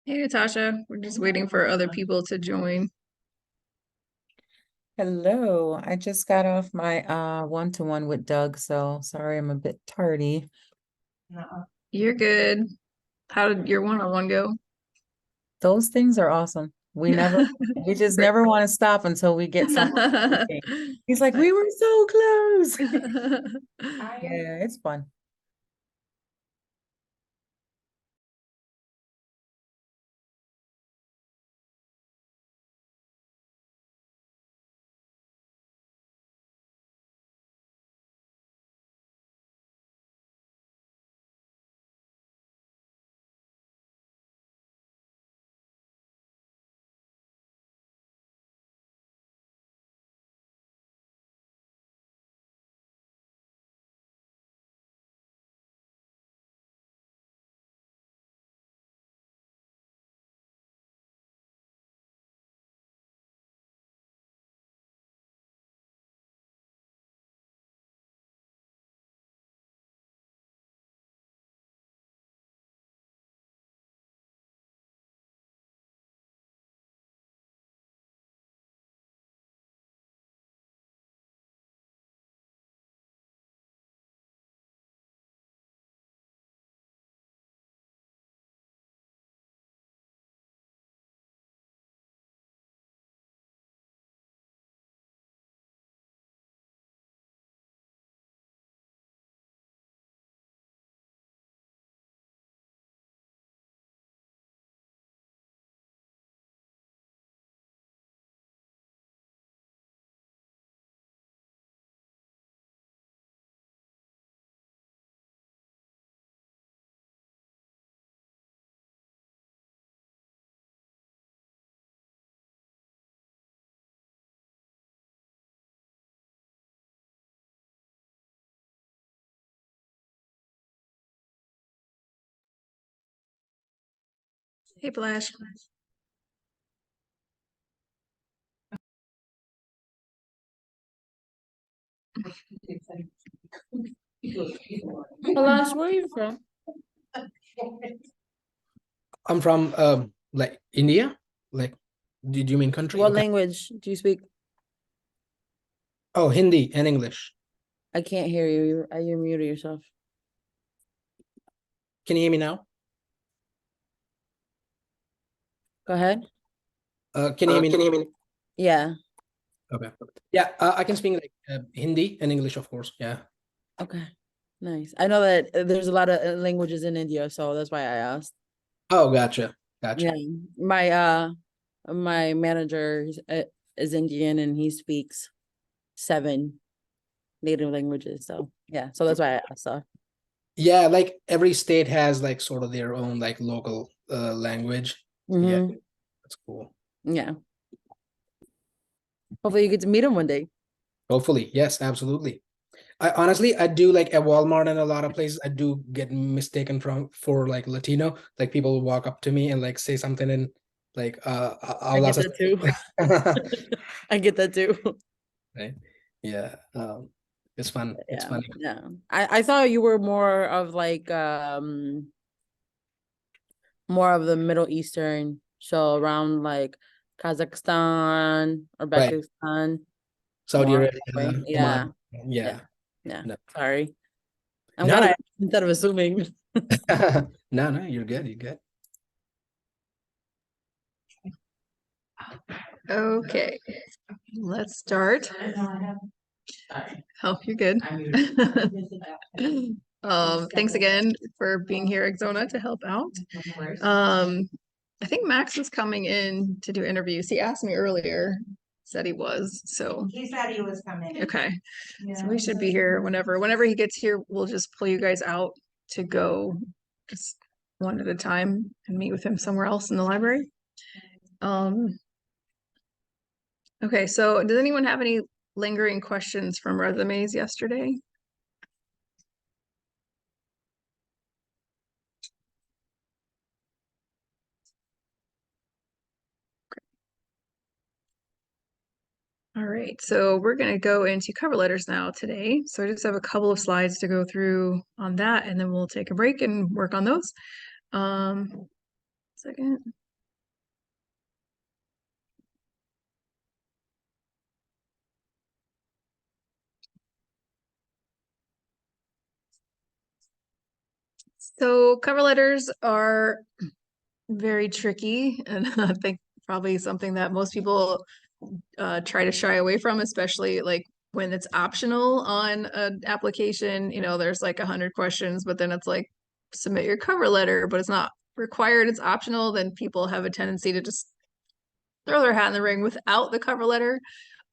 Hey, Natasha. We're just waiting for other people to join. Hello, I just got off my one-to-one with Doug, so sorry I'm a bit tardy. You're good. How did your one-on-one go? Those things are awesome. We just Great. never want to stop until we get someone speaking. He's like, we were so close. Yeah, it's fun. Hey, Flash. Palash, where are you from? I'm from like India. Like, did you mean country? What Okay. language do you speak? Oh, Hindi and English. I can't hear you. You muted yourself. Can you hear me now? Go ahead. Can you hear me now? Yeah. Okay. Yeah, I can speak like Hindi and English, of course. Yeah. Okay. Nice. I know that there's a lot of languages in India, so that's why I asked. Oh, gotcha. Gotcha. Yeah. My manager is Indian and he speaks 7 native languages. So yeah. So that's why I asked. So Yeah, like every state has like sort of their own like local language. Yeah, that's cool. yeah. Hopefully you get to meet him one day. Hopefully, yes, absolutely. I honestly, I do like at Walmart and a lot of places, I do get mistaken for like Latino. Like people will walk up to me and like say something and like I I'll get ask. that too. I get that too. Right. Yeah. It's fun. It's Yeah. funny. Yeah. I thought you were more of the Middle Eastern, so around like Kazakhstan or Right. Pakistan, Saudi more Arabia, that way. Yeah, Oman. yeah, Yeah. yeah. No. Sorry, I'm No, glad I instead of assuming. no, you're good. You're good. Okay, let's start. Oh, you're good. Thanks again for being here, Exona, to help out. I think Max is coming in to do interviews. He asked me earlier, said he was, so He said he was coming. okay. So we should be here whenever he gets here, we'll just pull you guys out to go just one at a time and meet with him somewhere else in the library. Okay, so does anyone have any lingering questions from resumes yesterday? All right, so we're going to go into cover letters now today. So I just have a couple of slides to go through on that, and then we'll take a break and work on those. Second. So cover letters are very tricky, and I think probably something that most people try to shy away from, especially like when it's optional on an application. You know, there's like 100 questions, but then it's like submit your cover letter, but it's not required, it's optional. Then people have a tendency to just throw their hat in the ring without the cover letter.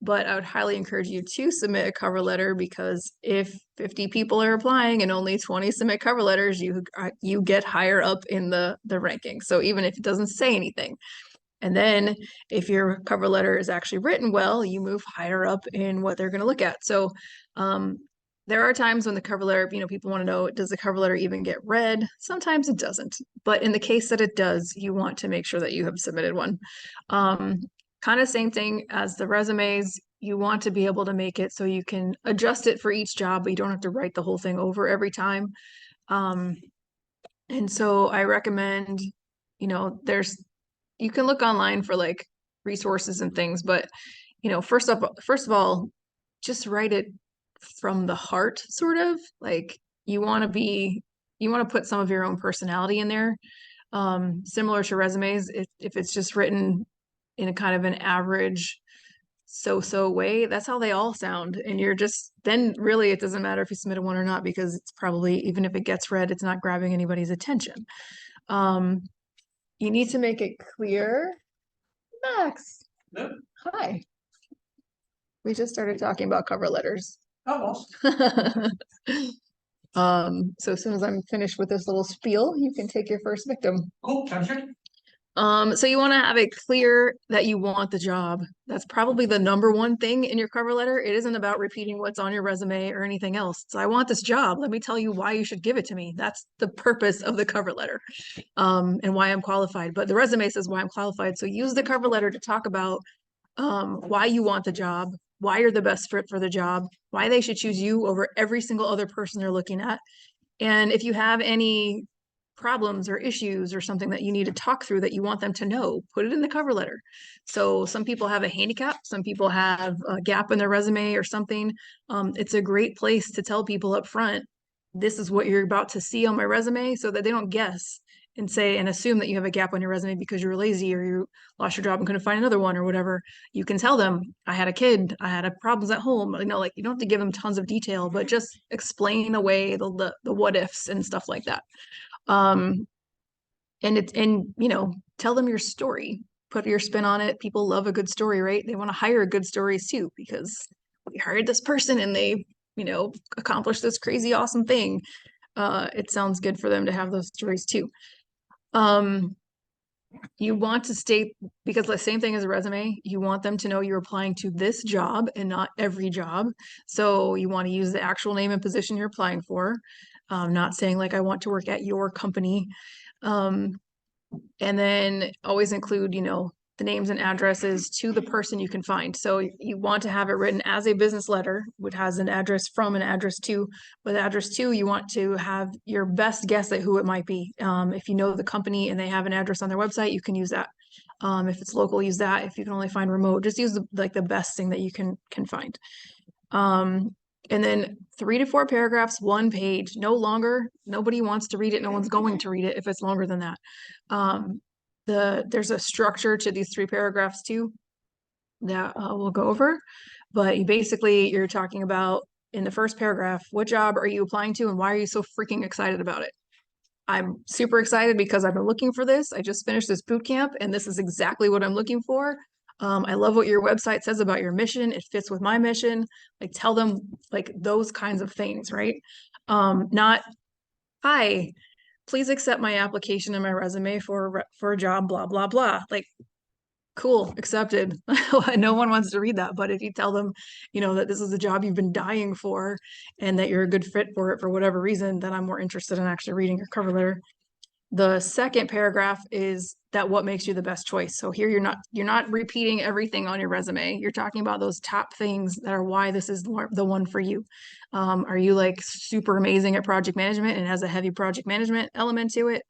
But I would highly encourage you to submit a cover letter, because if 50 people are applying and only 20 submit cover letters, you get higher up in the ranking. So even if it doesn't say anything. And then if your cover letter is actually written well, you move higher up in what they're going to look at. So there are times when the cover letter, you know, people want to know, does the cover letter even get read? Sometimes it doesn't. But in the case that it does, you want to make sure that you have submitted one. Kind of same thing as the resumes. You want to be able to make it so you can adjust it for each job, but you don't have to write the whole thing over every time. And so I recommend, you know, you can look online for like resources and things, but you know, first of all, just write it from the heart, sort of. Like you want to put some of your own personality in there. Similar to resumes, if it's just written in a kind of an average so way, that's how they all sound. And then really it doesn't matter if you submitted one or not, because it's probably, even if it gets read, it's not grabbing anybody's attention. You need to make it clear. Max. Yep. Hi. We just started talking about cover letters. Oh, So as soon as I'm finished with this little spiel, you can take your first victim. cool. Sounds good. So you want to have it clear that you want the job. That's probably the number one thing in your cover letter. It isn't about repeating what's on your resume or anything else. So I want this job. Let me tell you why you should give it to me. That's the purpose of the cover letter, and why I'm qualified. But the resume says why I'm qualified. So use the cover letter to talk about why you want the job, why you're the best fit for the job, why they should choose you over every single other person they're looking at. And if you have any problems or issues or something that you need to talk through that you want them to know, put it in the cover letter. So some people have a handicap, some people have a gap in their resume or something. It's a great place to tell people up front, this is what you're about to see on my resume, so that they don't guess and say and assume that you have a gap on your resume because you were lazy or you lost your job and couldn't find another one or whatever. You can tell them, I had a kid, I had problems at home. You know, like you don't have to give them tons of detail, but just explain away the what ifs and stuff like that. And you know, tell them your story, put your spin on it. People love a good story, right? They want to hire good stories too, because we hired this person and they, you know, accomplished this crazy awesome thing. It sounds good for them to have those stories too. You want to state, because the same thing as a resume, you want them to know you're applying to this job and not every job. So you want to use the actual name and position you're applying for, not saying like, I want to work at your company. And then always include, you know, the names and addresses to the person you can find. So you want to have it written as a business letter, which has an address from, an address to. With address to, you want to have your best guess at who it might be. If you know the company and they have an address on their website, you can use that. If it's local, use that. If you can only find remote, just use the best thing that you can find. And then 3 to 4 paragraphs, 1 page, no longer. Nobody wants to read it. No one's going to read it if it's longer than that. There's a structure to these 3 paragraphs too that we'll go over, but you're talking about, in the first paragraph, what job are you applying to and why are you so freaking excited about it? I'm super excited because I've been looking for this. I just finished this boot camp and this is exactly what I'm looking for. I love what your website says about your mission. It fits with my mission. Like, tell them like those kinds of things, right? Not, hi, please accept my application and my resume for a job, blah, blah, blah. Like, cool, accepted. No one wants to read that. But if you tell them, you know, that this is a job you've been dying for and that you're a good fit for it for whatever reason, then I'm more interested in actually reading your cover letter. The second paragraph is that what makes you the best choice. So here you're not repeating everything on your resume. You're talking about those top things that are why this is the one for you. Are you like super amazing at project management and has a heavy project management element to it?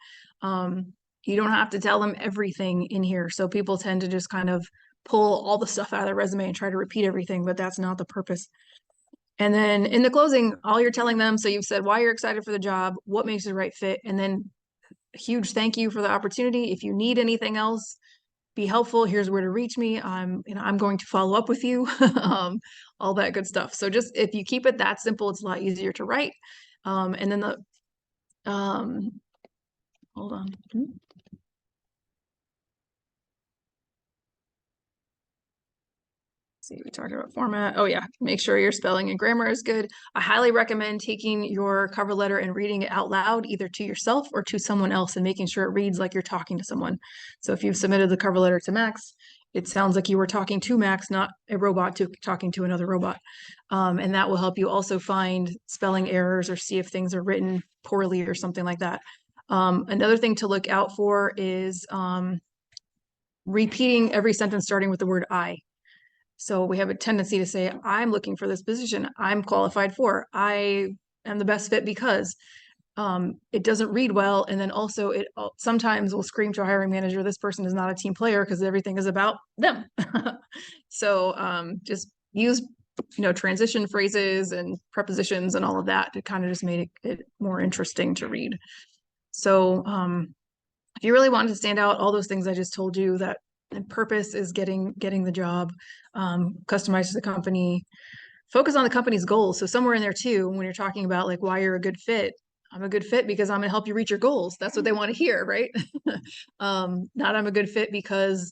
you don't have to tell them everything in here. So people tend to just kind of pull all the stuff out of their resume and try to repeat everything, but that's not the purpose. And then in the closing, all you're telling them, so you've said why you're excited for the job, what makes it the right fit, and then a huge thank you for the opportunity. If you need anything else, be helpful. Here's where to reach me. I'm going to follow up with you. All that good stuff. So just if you keep it that simple, it's a lot easier to write. And then hold on. See, we talked about format. Oh yeah, make sure your spelling and grammar is good. I highly recommend taking your cover letter and reading it out loud, either to yourself or to someone else, and making sure it reads like you're talking to someone. So if you've submitted the cover letter to Max, it sounds like you were talking to Max, not a robot talking to another robot. And that will help you also find spelling errors or see if things are written poorly or something like that. Another thing to look out for is repeating every sentence starting with the word I. So we have a tendency to say, I'm looking for this position. I'm qualified for. I am the best fit because it doesn't read well. And then also it sometimes will scream to a hiring manager, this person is not a team player because everything is about them. So just use, transition phrases and prepositions and all of that to kind of just make it more interesting to read. So if you really wanted to stand out, all those things I just told you, that and purpose is getting the job, customize to the company, focus on the company's goals. So somewhere in there too, when you're talking about like why you're a good fit, I'm a good fit because I'm gonna help you reach your goals. That's what they want to hear, right? Not I'm a good fit because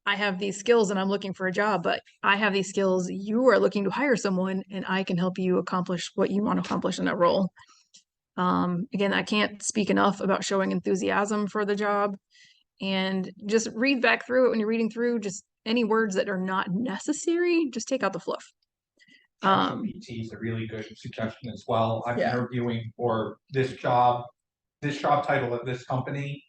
I have these skills and I'm looking for a job, but I have these skills, you are looking to hire someone and I can help you accomplish what you want to accomplish in that role. Again, I can't speak enough about showing enthusiasm for the job. And just read back through it when you're reading through, just any words that are not necessary, just take out the fluff. ChatGPT is a really good suggestion as well. I'm Yeah. interviewing for this job title at this company.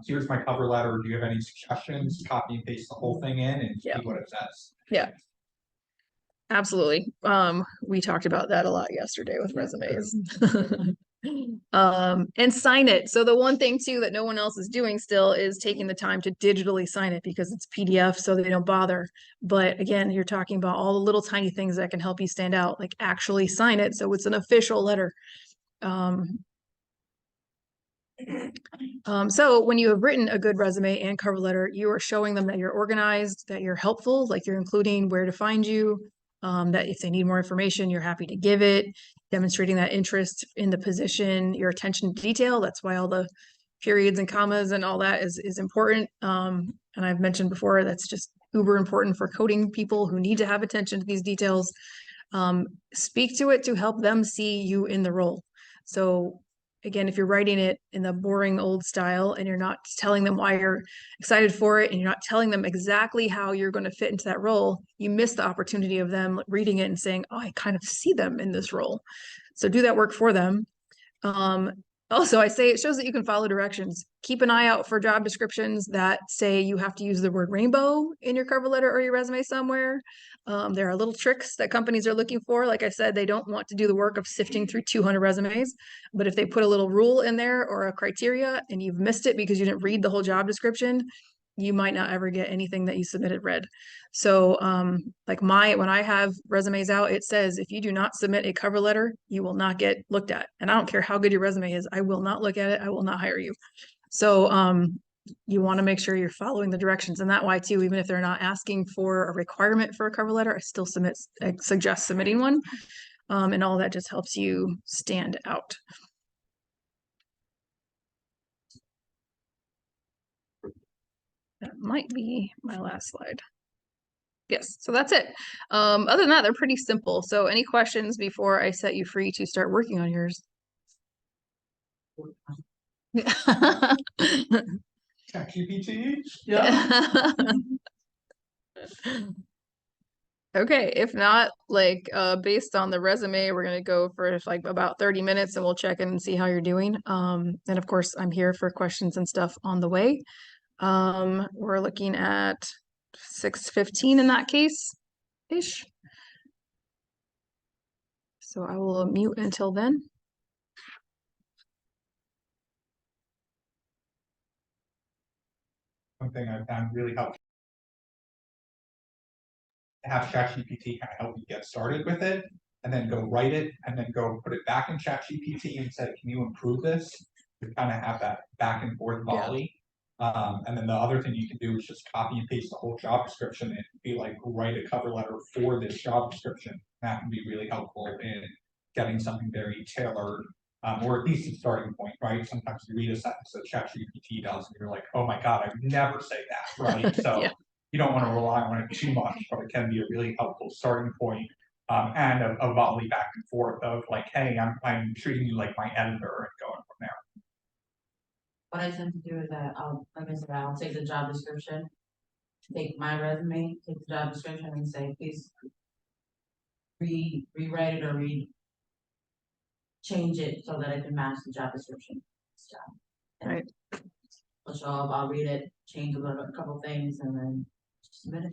Here's my cover letter. Do you have any suggestions? Copy and paste the whole thing in and see what it says. Yeah. Absolutely. We talked about that a lot yesterday with resumes. And sign it. So the one thing too that no one else is doing still is taking the time to digitally sign it because it's PDF, so they don't bother. But again, you're talking about all the little tiny things that can help you stand out, like actually sign it so it's an official letter. So when you have written a good resume and cover letter, you are showing them that you're organized, that you're helpful, like you're including where to find you, that if they need more information, you're happy to give it, demonstrating that interest in the position, your attention to detail. That's why all the periods and commas and all that is important. And I've mentioned before, that's just uber important for coding people who need to have attention to these details. Speak to it to help them see you in the role. So again, if you're writing it in the boring old style and you're not telling them why you're excited for it and you're not telling them exactly how you're going to fit into that role, you miss the opportunity of them reading it and saying, oh, I kind of see them in this role. So do that work for them. Also, I say it shows that you can follow directions. Keep an eye out for job descriptions that say you have to use the word rainbow in your cover letter or your resume somewhere. There are little tricks that companies are looking for. Like I said, they don't want to do the work of sifting through 200 resumes. But if they put a little rule in there or a criteria and you've missed it because you didn't read the whole job description, you might not ever get anything that you submitted read. So like when I have resumes out, it says if you do not submit a cover letter, you will not get looked at. And I don't care how good your resume is, I will not look at it. I will not hire you. So you want to make sure you're following the directions. And that why too, even if they're not asking for a requirement for a cover letter, I still suggest submitting one. And all that just helps you stand out. That might be my last slide. Yes, so that's it. Other than that, they're pretty simple. So any questions before I set you free to start working on yours? ChatGPT? Yeah. Okay, if not, like based on the resume, we're gonna go for like about 30 minutes and we'll check in and see how you're doing. And of course, I'm here for questions and stuff on the way. We're looking at 6:15 in that case ish. So I will mute until then. something I found really helpful. Have ChatGPT kind of help you get started with it, and then go write it, and then go put it back in ChatGPT and say, can you improve this? To kind of have that back and forth volley. And then the other thing you can do is just copy and paste the whole job description and be like, write a cover letter for this job description. That can be really helpful in getting something very tailored, or at least a starting point, right? Sometimes you read a sentence that ChatGPT does, and you're like, oh my God, I would never say that, right? So Yeah. you don't want to rely on it too much, but it can be a really helpful starting point. And a volley back and forth of like, hey, I'm treating you like my editor and going from there. What I tend to do is that like I said, I'll take the job description, take my resume, take the job description and say, please rewrite it or change it so that it can match the job description. Right. So I'll read it, change a couple things and then submit it.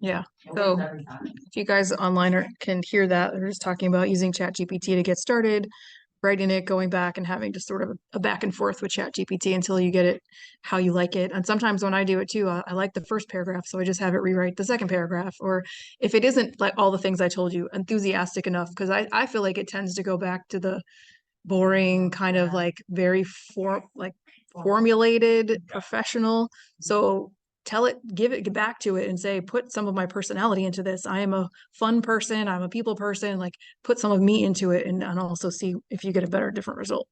Yeah. It So works every time. if you guys online can hear that, they're just talking about using ChatGPT to get started, writing it, going back and having just sort of a back and forth with ChatGPT until you get it how you like it. And sometimes when I do it too, I like the first paragraph, so I just have it rewrite the second paragraph. Or if it isn't like all the things I told you, enthusiastic enough, because I feel like it tends to go back to the boring kind of like very formulated professional. So get back to it and say, put some of my personality into this. I am a fun person. I'm a people person. Like put some of me into it and also see if you get a better, different result.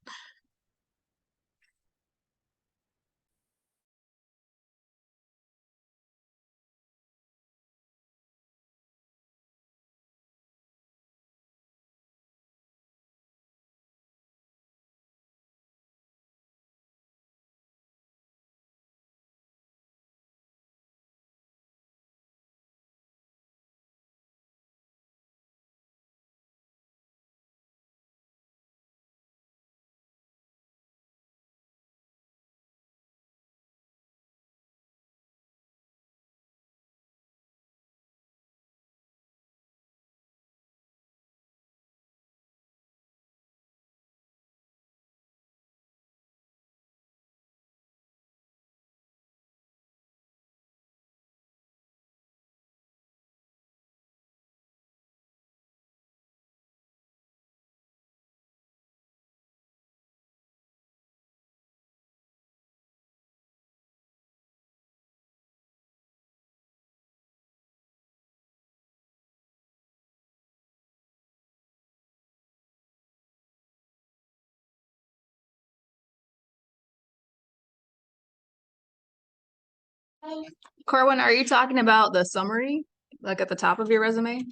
Corwin, are you talking about the summary, like at the top of your resume?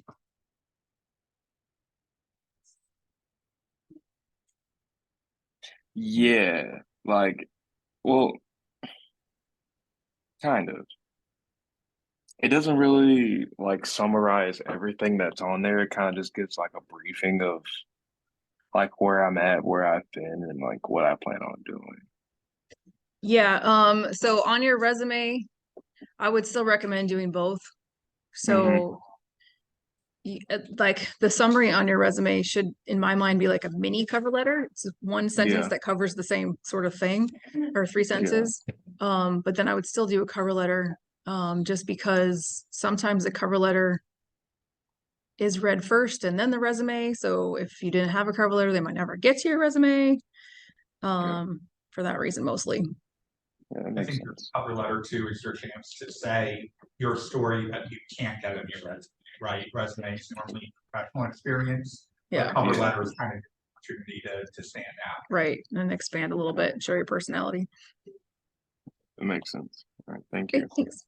Yeah, like, well, kind of. It doesn't really like summarize everything that's on there. It kind of just gives like a briefing of like where I'm at, where I've been, and like what I plan on doing. Yeah. So on your resume, I would still recommend doing both. So like the summary on your resume should, in my mind, be like a mini cover letter. It's one sentence Yeah. that covers the same sort of thing, or three sentences. But then I would still do a cover letter, just because sometimes the cover letter is read first and then the resume. So if you didn't have a cover letter, they might never get to your resume. For that reason, mostly. Yeah, that I makes think your sense. cover letter too is your chance to say your story that you can't get in your resume, right? Resume is normally professional experience. Yeah. But cover Yeah. letter is kind of an opportunity to stand out. Right. And expand a little bit, show your personality. It makes sense. All right, thank Okay, you. thanks.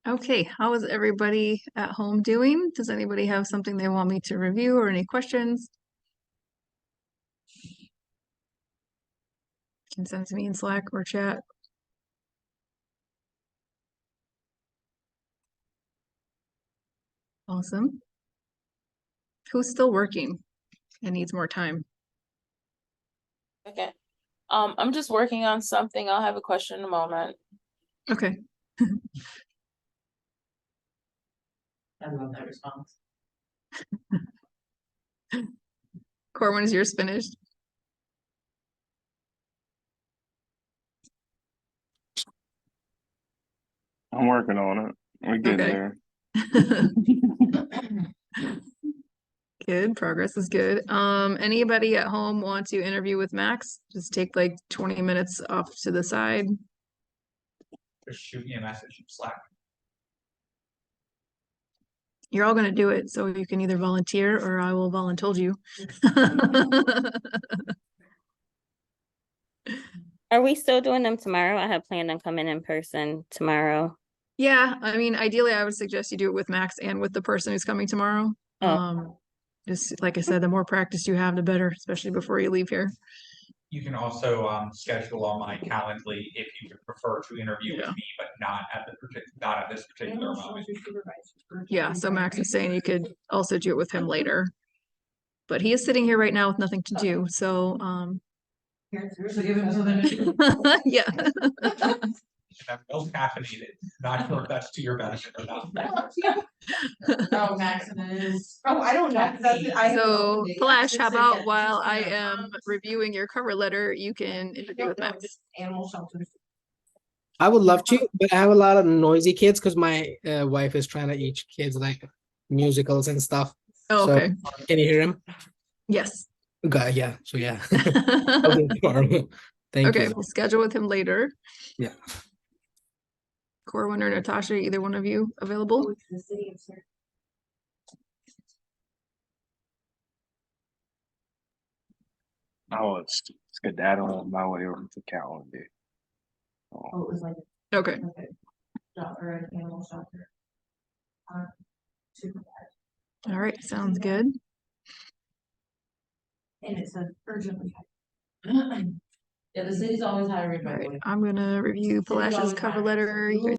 Okay, how is everybody at home doing? Does anybody have something they want me to review or any questions? Can send to me in Slack or chat. Awesome. Who's still working and needs more time? Okay. I'm just working on something. I'll have a question in a moment. Okay. I love that response. Corwin, is yours finished? I'm working on it. We're getting Okay. there. Good, progress is good. Anybody at home want to interview with Max? Just take like 20 minutes off to the side. Just shoot me a message in Slack. You're all gonna do it, so you can either volunteer or I will voluntold you. Are we still doing them tomorrow? I have planned on coming in person tomorrow. Yeah, I mean, ideally, I would suggest you do it with Max and with the person who's coming tomorrow. Oh. Just like I said, the more practice you have, the better, especially before you leave here. You can also schedule on my Calendly if you would prefer to interview with Yeah. me, but not at this particular moment. Yeah, so Max is saying you could also do it with him later. But he is sitting here right now with nothing to do, so So give him something to do. yeah. I'm no caffeinated, not sure if that's to your benefit or not. Oh, Max, and it is. Oh, I don't know. 'Cause that's it. I haven't So opened it yet. Flash, how So, about yeah, while just, I you know, am reviewing your cover letter, you can interview with Max. Animal shelters. I would love to, but I have a lot of noisy kids because my wife is trying to teach kids like musicals and stuff. Oh, So, okay. can you hear him? Yes. Okay, yeah. So yeah. I'll do it tomorrow. Thank Okay, you. we'll schedule with him later. Yeah. Corwin or Natasha, either one of you available? The city of Sarah. I was skedaddling on my way over to Calendar. Oh, it was like Okay. a job or an animal shelter. Super bad. All right, sounds good. And it's an urgently. Yeah, the city's always hiring. All by the right, way. I'm gonna review City's Palash's always cover hiring. letter. You guys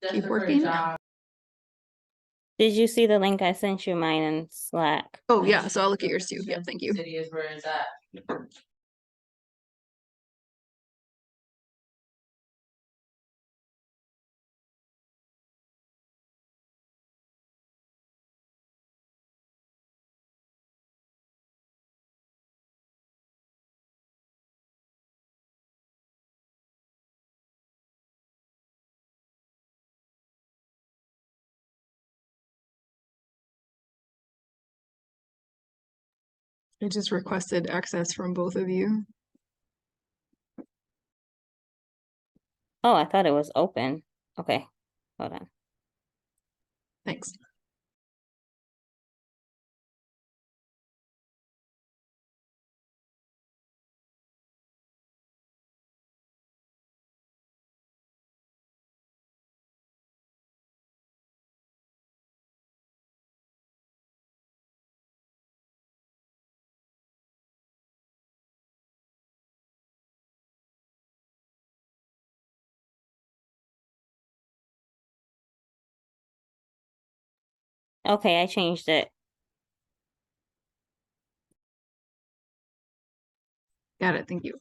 Desperate keep for a working. job. Did you see the link I sent you mine in Slack? Oh yeah, so I'll look at yours too. Yeah, thank you. City is where it's at. I just requested access from both of you. Oh, I thought it was open. Okay, hold on. Thanks. Okay, I changed it. Got it. Thank you.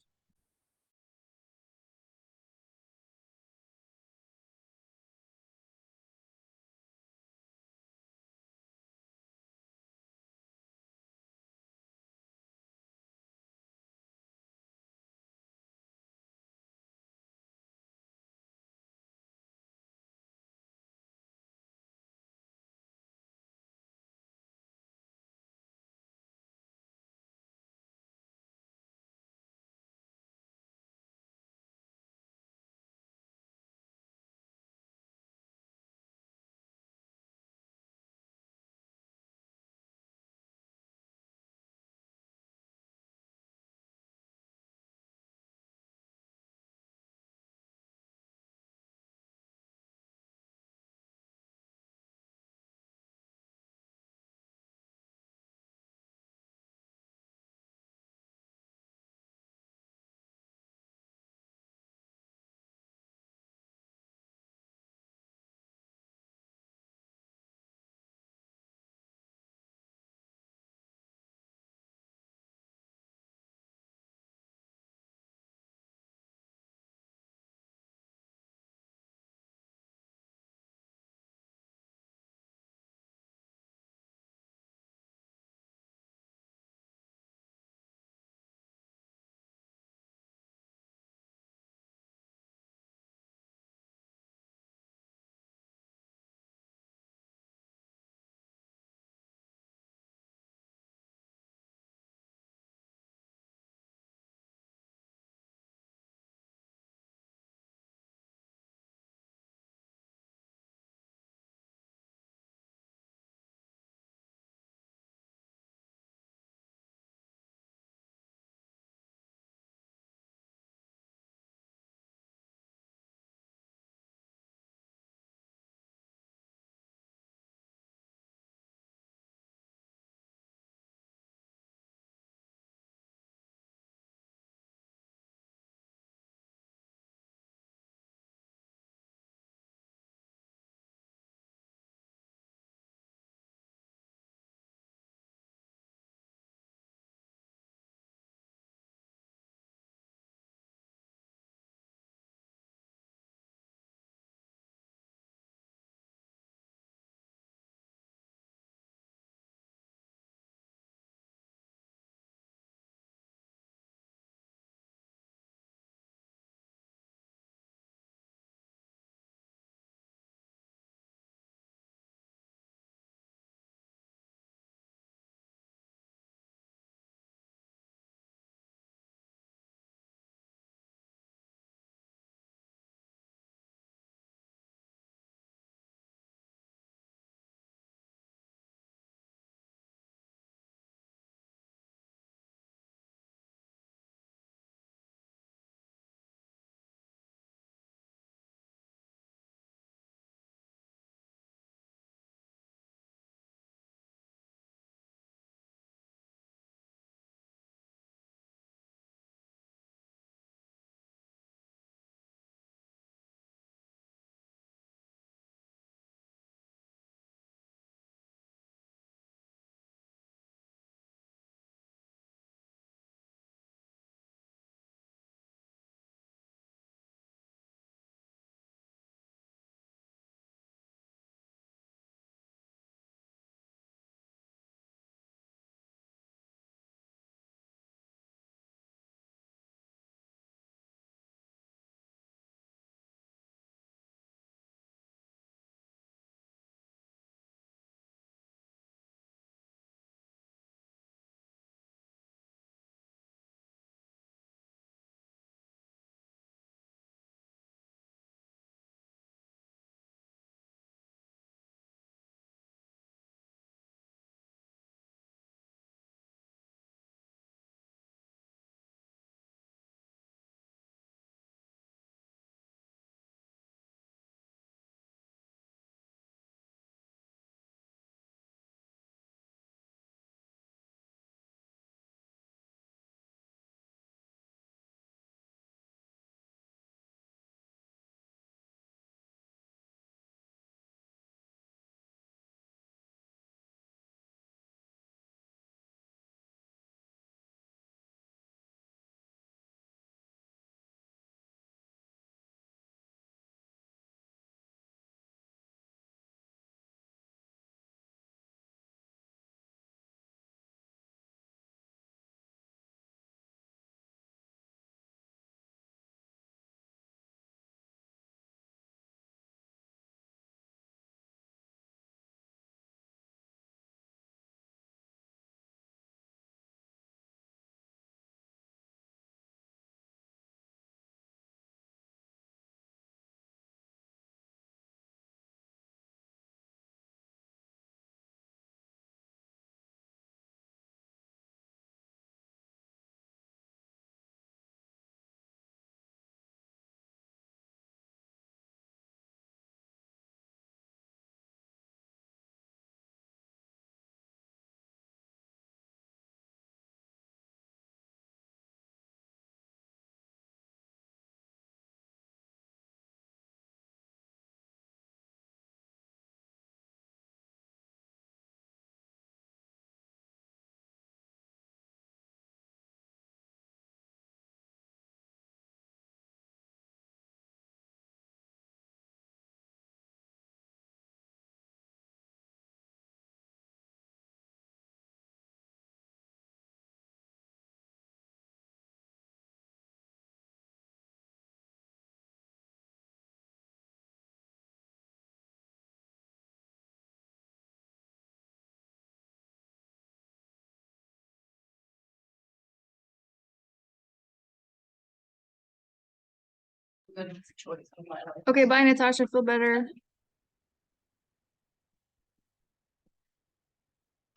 good choice of my life. Okay, bye, Natasha. Feel better.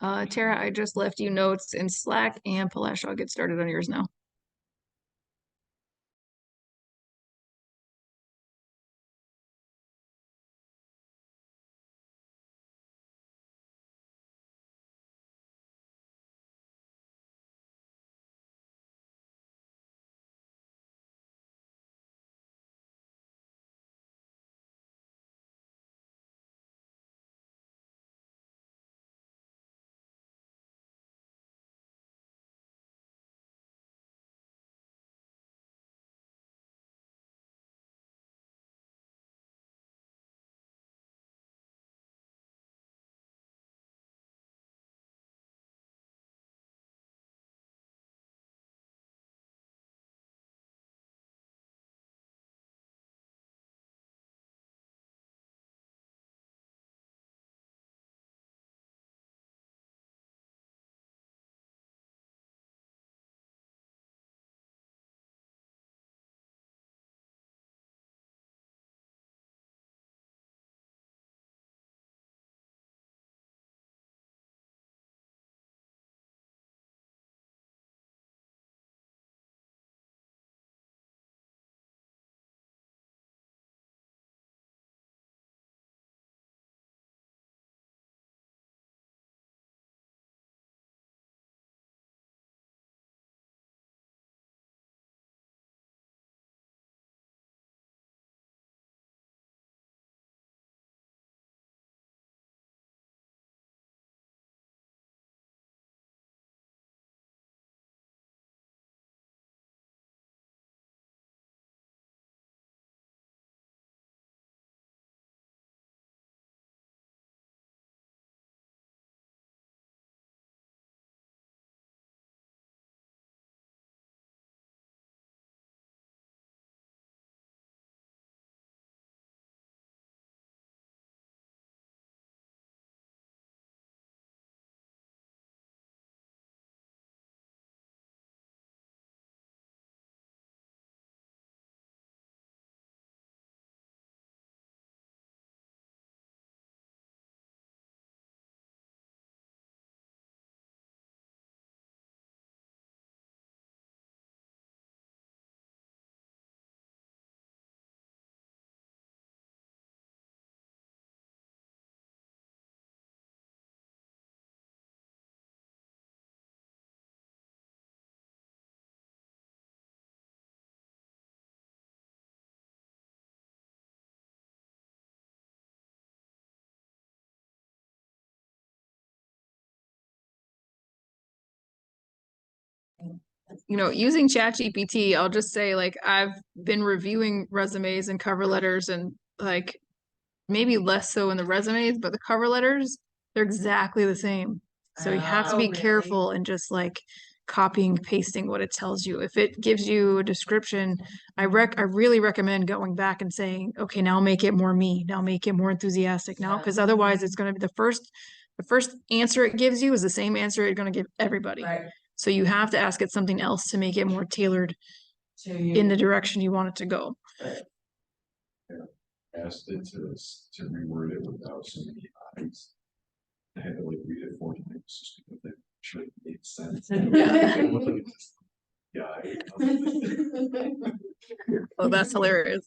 Tara, I just left you notes in Slack, and Palash, I'll get started on yours now. You know, using ChatGPT, I'll just say like I've been reviewing resumes and cover letters, and like maybe less so in the resumes, but the cover letters, they're exactly the same. So you have to Oh, be really? careful and just like copying, pasting what it tells you. If it gives you a description, I really recommend going back and saying, okay, now make it more me, now make it more enthusiastic now, because otherwise it's going to be the first answer it gives you is the same answer it's going to give everybody. Right. So you have to ask it something else to make it more tailored To you. in the direction you want it to go. Asked it to reword it without so many eyes. I had to like read it 4 times just because it actually made sense. It looked like it just- yeah. Oh, that's hilarious.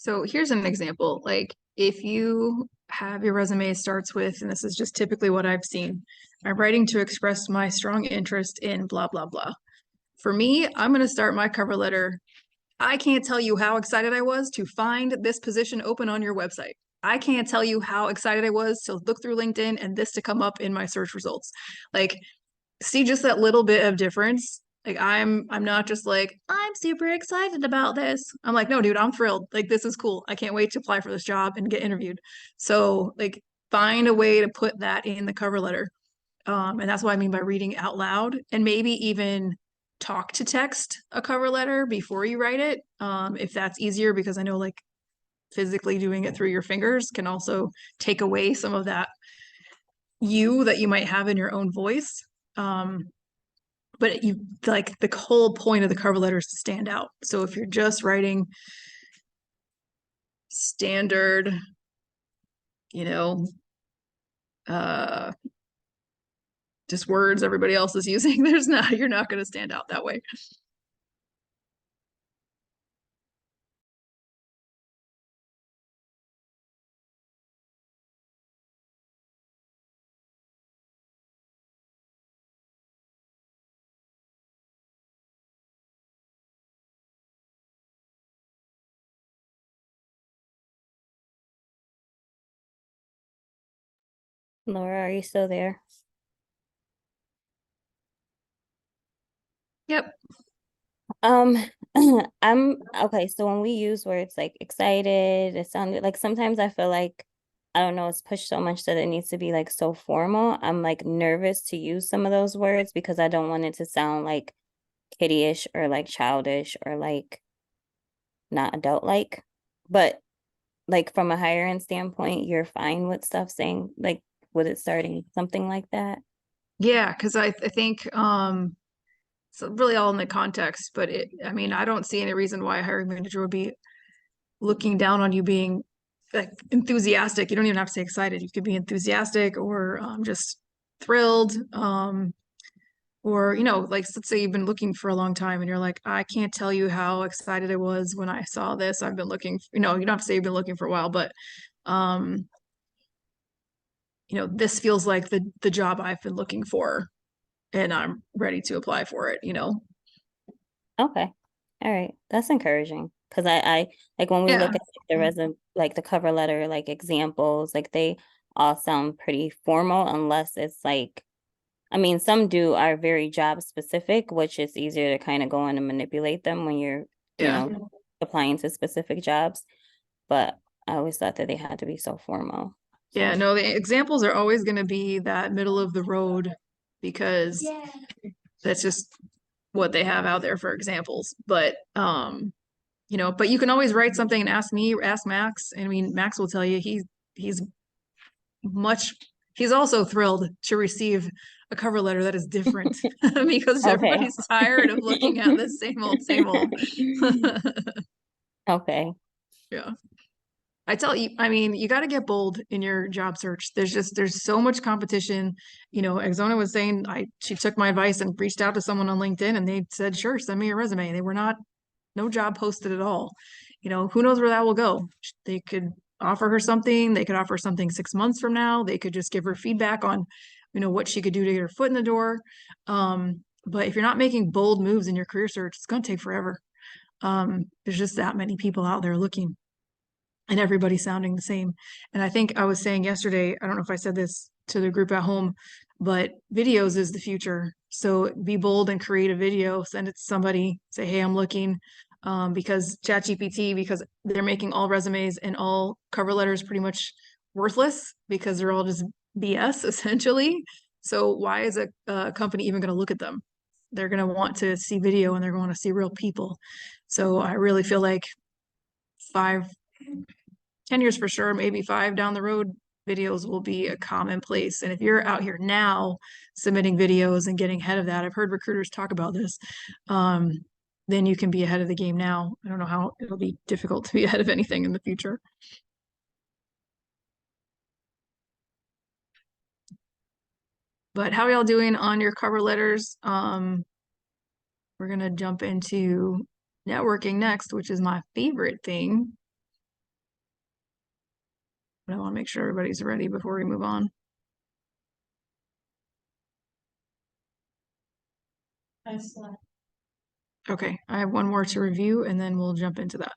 So here's an example. Like if you have your resume starts with, and this is just typically what I've seen, I'm writing to express my strong interest in blah, blah, blah. For me, I'm going to start my cover letter. I can't tell you how excited I was to find this position open on your website. I can't tell you how excited I was to look through LinkedIn and this to come up in my search results. Like, see just that little bit of difference. Like I'm not just like, I'm super excited about this. I'm like, no, dude, I'm thrilled. Like this is cool. I can't wait to apply for this job and get interviewed. So like find a way to put that in the cover letter. And that's what I mean by reading out loud, and maybe even talk to text a cover letter before you write it. If that's easier, because I know like physically doing it through your fingers can also take away some of that you that you might have in your own voice. But you like the whole point of the cover letter is to stand out. So if you're just writing standard, you know, just words everybody else is using, you're not going to stand out that way. Laura, are you still there? Yep. I'm okay, so when we use words like excited, it sounded like sometimes I feel like I don't know, it's pushed so much that it needs to be like so formal. I'm like nervous to use some of those words because I don't want it to sound like kiddie-ish or like childish or like not adult-like. But like from a higher end standpoint, you're fine with stuff saying like with it starting something like that. Yeah, because I think so really all in the context, but I mean, I don't see any reason why a hiring manager would be looking down on you being like enthusiastic. You don't even have to say excited. You could be enthusiastic or just thrilled. Or, you know, like let's say you've been looking for a long time and you're like, I can't tell you how excited I was when I saw this. I've been looking, you know, you don't have to say you've been looking for a while, but you know, this feels like the job I've been looking for and I'm ready to apply for it, you know? Okay. All right. That's encouraging. Because I like when we look Yeah. at the resume, like the cover letter, like examples, like they all sound pretty formal unless it's like, I mean, some do are very job specific, which is easier to kind of go in and manipulate them when you're, you Yeah. know, applying to specific jobs. But I always thought that they had to be so formal. Yeah, So, no, the examples are always going to be that middle of the road because that's just what they have out there for examples. But you know, but you can always write something and ask me or ask Max. I mean, Max will tell you he's much he's also thrilled to receive a cover letter that is different because okay. everybody's tired of looking at the same old, same old. Okay. Yeah. I tell you, I mean, you got to get bold in your job search. There's so much competition. You know, Exona was saying she took my advice and reached out to someone on LinkedIn and they said, sure, send me your resume. They were not, no job posted at all. You know, who knows where that will go? They could offer her something. They could offer something 6 months from now. They could just give her feedback on, you know, what she could do to get her foot in the door. But if you're not making bold moves in your career search, it's going to take forever. There's just that many people out there looking and everybody sounding the same. And I think I was saying yesterday, I don't know if I said this to the group at home, but videos is the future. So be bold and create a video, send it to somebody, say, hey, I'm looking. Because ChatGPT, because they're making all resumes and all cover letters pretty much worthless because they're all just BS essentially. So why is a company even going to look at them? They're going to want to see video and they're going to see real people. So I really feel like 10 years for sure, maybe 5 down the road, videos will be a commonplace. And if you're out here now submitting videos and getting ahead of that, I've heard recruiters talk about this, then you can be ahead of the game now. I don't know how it'll be difficult to be ahead of anything in the future. But how are y'all doing on your cover letters? We're gonna jump into networking next, which is my favorite thing. But I want to make sure everybody's ready before we move on. Okay, I have one more to review and then we'll jump into that.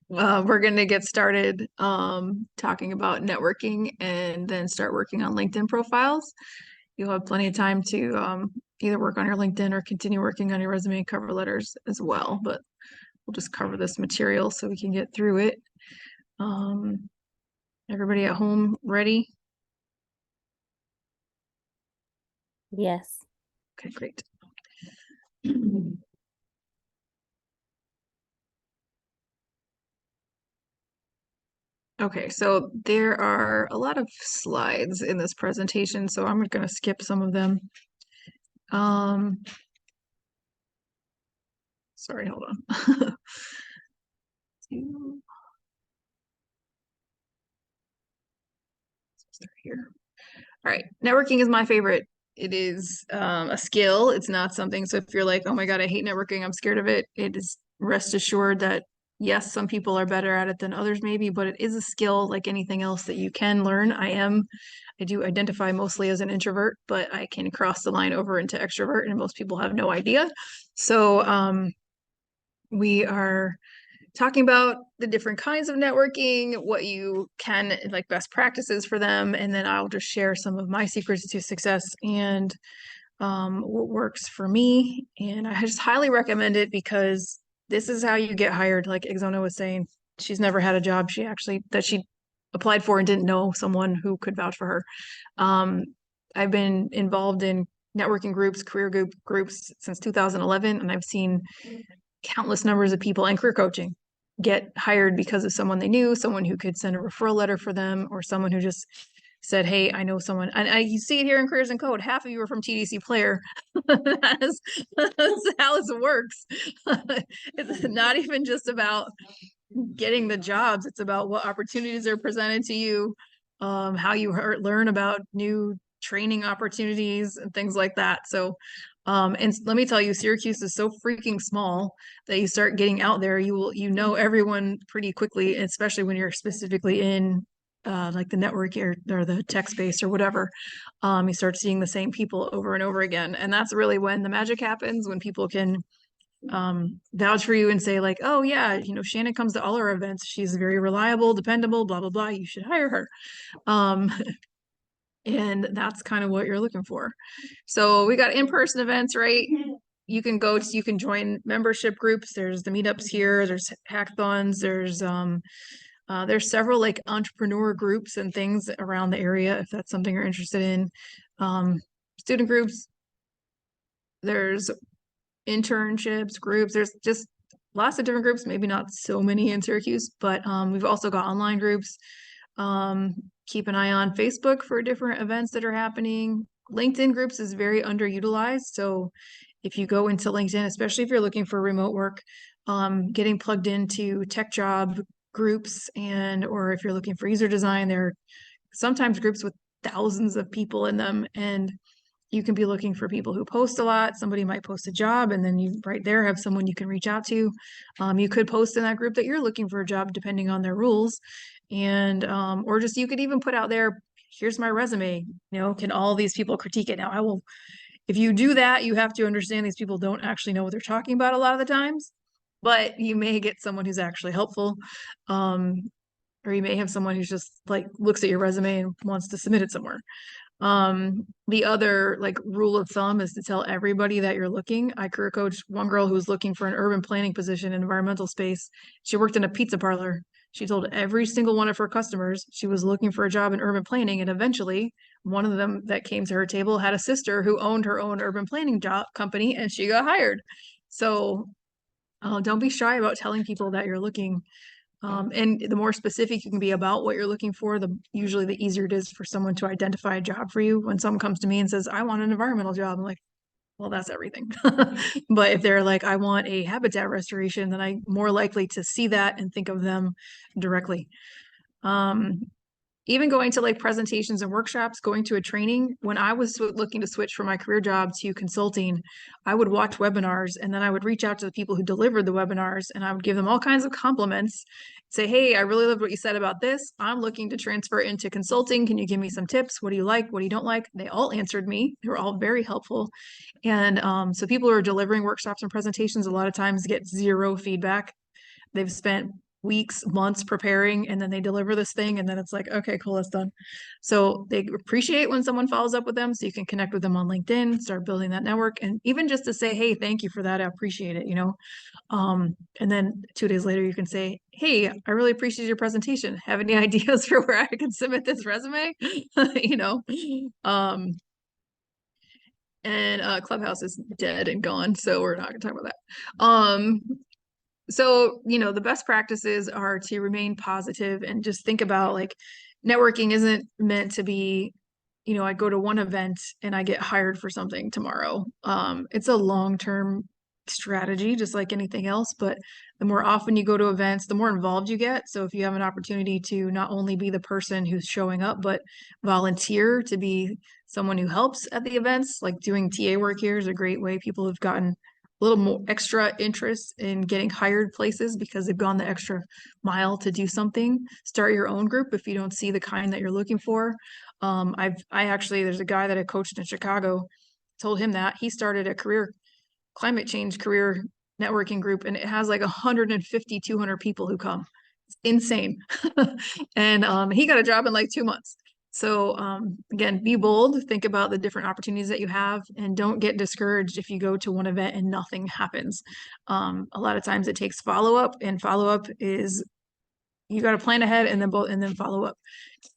we're going to get started talking about networking and then start working on LinkedIn profiles. You'll have plenty of time to either work on your LinkedIn or continue working on your resume and cover letters as well. But we'll just cover this material so we can get through it. Everybody at home ready? Yes. Okay, great. Okay, so there are a lot of slides in this presentation, so I'm going to skip some of them. Sorry, hold on. Start here. All right, networking is my favorite. It is a skill. It's not something. So if you're like, oh my God, I hate networking, I'm scared of it. It is, rest assured that yes, some people are better at it than others maybe, but it is a skill like anything else that you can learn. I do identify mostly as an introvert, but I can cross the line over into extrovert and most people have no idea. So we are talking about the different kinds of networking, what you can, like best practices for them, and then I'll just share some of my secrets to success and what works for me. And I just highly recommend it because this is how you get hired. Like Exona was saying, she's never had a job she applied for and didn't know someone who could vouch for her. I've been involved in networking groups, career groups since 2011, and I've seen countless numbers of people and career coaching get hired because of someone they knew, someone who could send a referral letter for them, or someone who just said, hey, I know someone. And you see it here in Careers and Code. Half of you are from TDC Player. that's how it works. It's not even just about getting the jobs. It's about what opportunities are presented to you, how you learn about new training opportunities and things like that. So and let me tell you, Syracuse is so freaking small that you start getting out there, you know everyone pretty quickly, especially when you're specifically in like the network or the tech space or whatever. You start seeing the same people over and over again. And that's really when the magic happens, when people can vouch for you and say like, oh yeah, you know, Shannon comes to all our events. She's very reliable, dependable, blah, blah, blah. You should hire her. And that's kind of what you're looking for. So we got in-person events, right? You can join membership groups. There's the meetups here. There's hackathons. There's several like entrepreneur groups and things around the area if that's something you're interested in. Student groups. There's internships, groups. There's just lots of different groups, maybe not so many in Syracuse, but we've also got online groups. Keep an eye on Facebook for different events that are happening. LinkedIn groups is very underutilized. So if you go into LinkedIn, especially if you're looking for remote work, getting plugged into tech job groups or if you're looking for user design, there are sometimes groups with thousands of people in them, and you can be looking for people who post a lot. Somebody might post a job and then you right there have someone you can reach out to. You could post in that group that you're looking for a job depending on their rules. And or just you could even put out there, here's my resume, you know, can all these people critique it? Now if you do that, you have to understand these people don't actually know what they're talking about a lot of the times, but you may get someone who's actually helpful. Or you may have someone who's just like looks at your resume and wants to submit it somewhere. The other like rule of thumb is to tell everybody that you're looking. I career coached one girl who was looking for an urban planning position in environmental space. She worked in a pizza parlor. She told every single one of her customers she was looking for a job in urban planning, and eventually one of them that came to her table had a sister who owned her own urban planning job company, and she got hired. So don't be shy about telling people that you're looking. And the more specific you can be about what you're looking for, usually the easier it is for someone to identify a job for you. When someone comes to me and says, I want an environmental job, I'm like, well, that's everything. But if they're like, I want a habitat restoration, then I'm more likely to see that and think of them directly. Even going to like presentations and workshops, going to a training, when I was looking to switch from my career job to consulting, I would watch webinars and then I would reach out to the people who delivered the webinars and I would give them all kinds of compliments, say, hey, I really loved what you said about this. I'm looking to transfer into consulting. Can you give me some tips? What do you like? What do you don't like? They all answered me. They were all very helpful. And so people who are delivering workshops and presentations a lot of times get zero feedback. they've spent weeks, months preparing, and then they deliver this thing, and then it's like, okay, cool, that's done. So they appreciate when someone follows up with them, so you can connect with them on LinkedIn, start building that network, and even just to say, hey, thank you for that, I appreciate it, you know. And then 2 days later, you can say, hey, I really appreciate your presentation. Have any ideas for where I can submit this resume? You know, and Clubhouse is dead and gone, so we're not gonna talk about that. So, you know, the best practices are to remain positive and just think about like networking isn't meant to be, you know, I go to one event and I get hired for something tomorrow. It's a long-term strategy, just like anything else, but the more often you go to events, the more involved you get. So if you have an opportunity to not only be the person who's showing up, but volunteer to be someone who helps at the events, like doing TA work here is a great way. People have gotten a little more extra interest in getting hired places because they've gone the extra mile to do something. Start your own group if you don't see the kind that you're looking for. I actually, there's a guy that I coached in Chicago, told him that he started a climate change career networking group, and it has like 150, 200 people who come. It's insane. And he got a job in like 2 months. So again, be bold, think about the different opportunities that you have, and don't get discouraged if you go to one event and nothing happens. A lot of times it takes follow-up, and follow-up is you got to plan ahead and then follow up.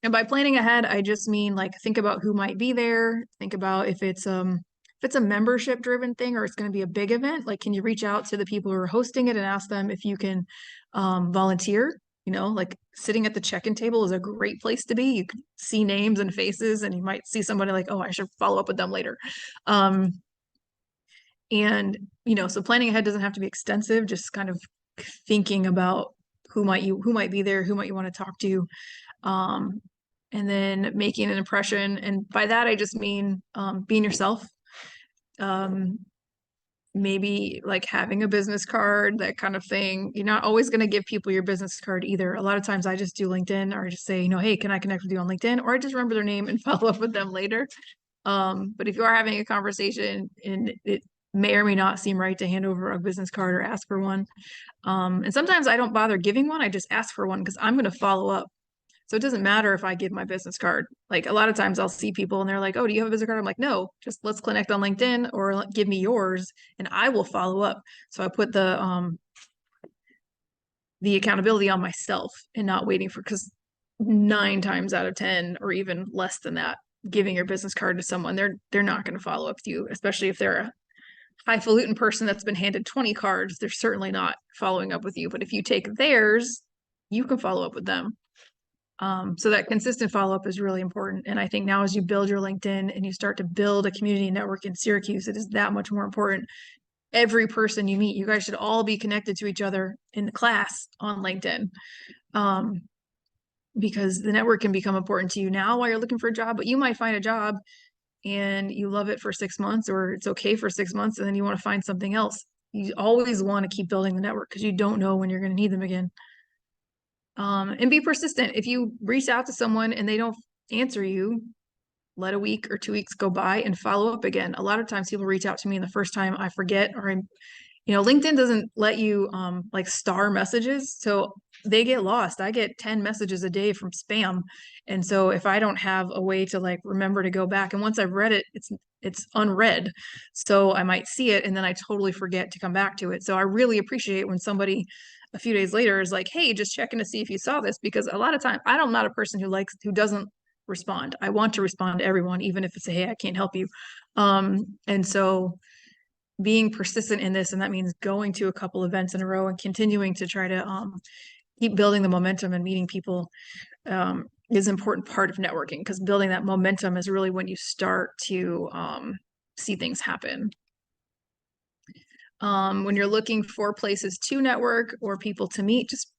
And by planning ahead, I just mean like think about who might be there, think about if it's a membership driven thing or it's going to be a big event, like can you reach out to the people who are hosting it and ask them if you can volunteer? You know, like sitting at the check-in table is a great place to be. You can see names and faces, and you might see somebody like, oh, I should follow up with them later. And, you know, so planning ahead doesn't have to be extensive, just kind of thinking about who might be there, who might you want to talk to, and then making an impression. And by that, I just mean being yourself. Maybe like having a business card, that kind of thing. You're not always going to give people your business card either. A lot of times I just do LinkedIn, or I just say, you know, hey, can I connect with you on LinkedIn? Or I just remember their name and follow up with them later. But if you are having a conversation and it may or may not seem right to hand over a business card or ask for one. And sometimes I don't bother giving one. I just ask for one because I'm going to follow up. So it doesn't matter if I give my business card. Like a lot of times I'll see people and they're like, oh, do you have a business card? I'm like, no, just let's connect on LinkedIn or give me yours and I will follow up. So I put the accountability on myself and not waiting for, because 9 times out of 10 or even less than that, giving your business card to someone, they're not going to follow up with you, especially if they're a highfalutin person that's been handed 20 cards. They're certainly not following up with you. But if you take theirs, you can follow up with them. So that consistent follow-up is really important. And I think now as you build your LinkedIn and you start to build a community network in Syracuse, it is that much more important. Every person you meet, you guys should all be connected to each other in the class on LinkedIn. Because the network can become important to you now while you're looking for a job, but you might find a job and you love it for 6 months, or it's okay for 6 months, and then you want to find something else. You always want to keep building the network because you don't know when you're going to need them again. And be persistent. If you reach out to someone and they don't answer you, let a week or 2 weeks go by and follow up again. A lot of times people reach out to me and the first time I forget, or you know, LinkedIn doesn't let you like star messages. So they get lost. I get 10 messages a day from spam. And so if I don't have a way to like remember to go back, and once I've read it, it's unread. So I might see it and then I totally forget to come back to it. So I really appreciate when somebody a few days later is like, hey, just checking to see if you saw this, because a lot of time I'm not a person who doesn't respond. I want to respond to everyone, even if it's a, hey, I can't help you. And so being persistent in this, and that means going to a couple events in a row and continuing to try to keep building the momentum and meeting people is an important part of networking, because building that momentum is really when you start to see things happen. When you're looking for places to network or people to meet, just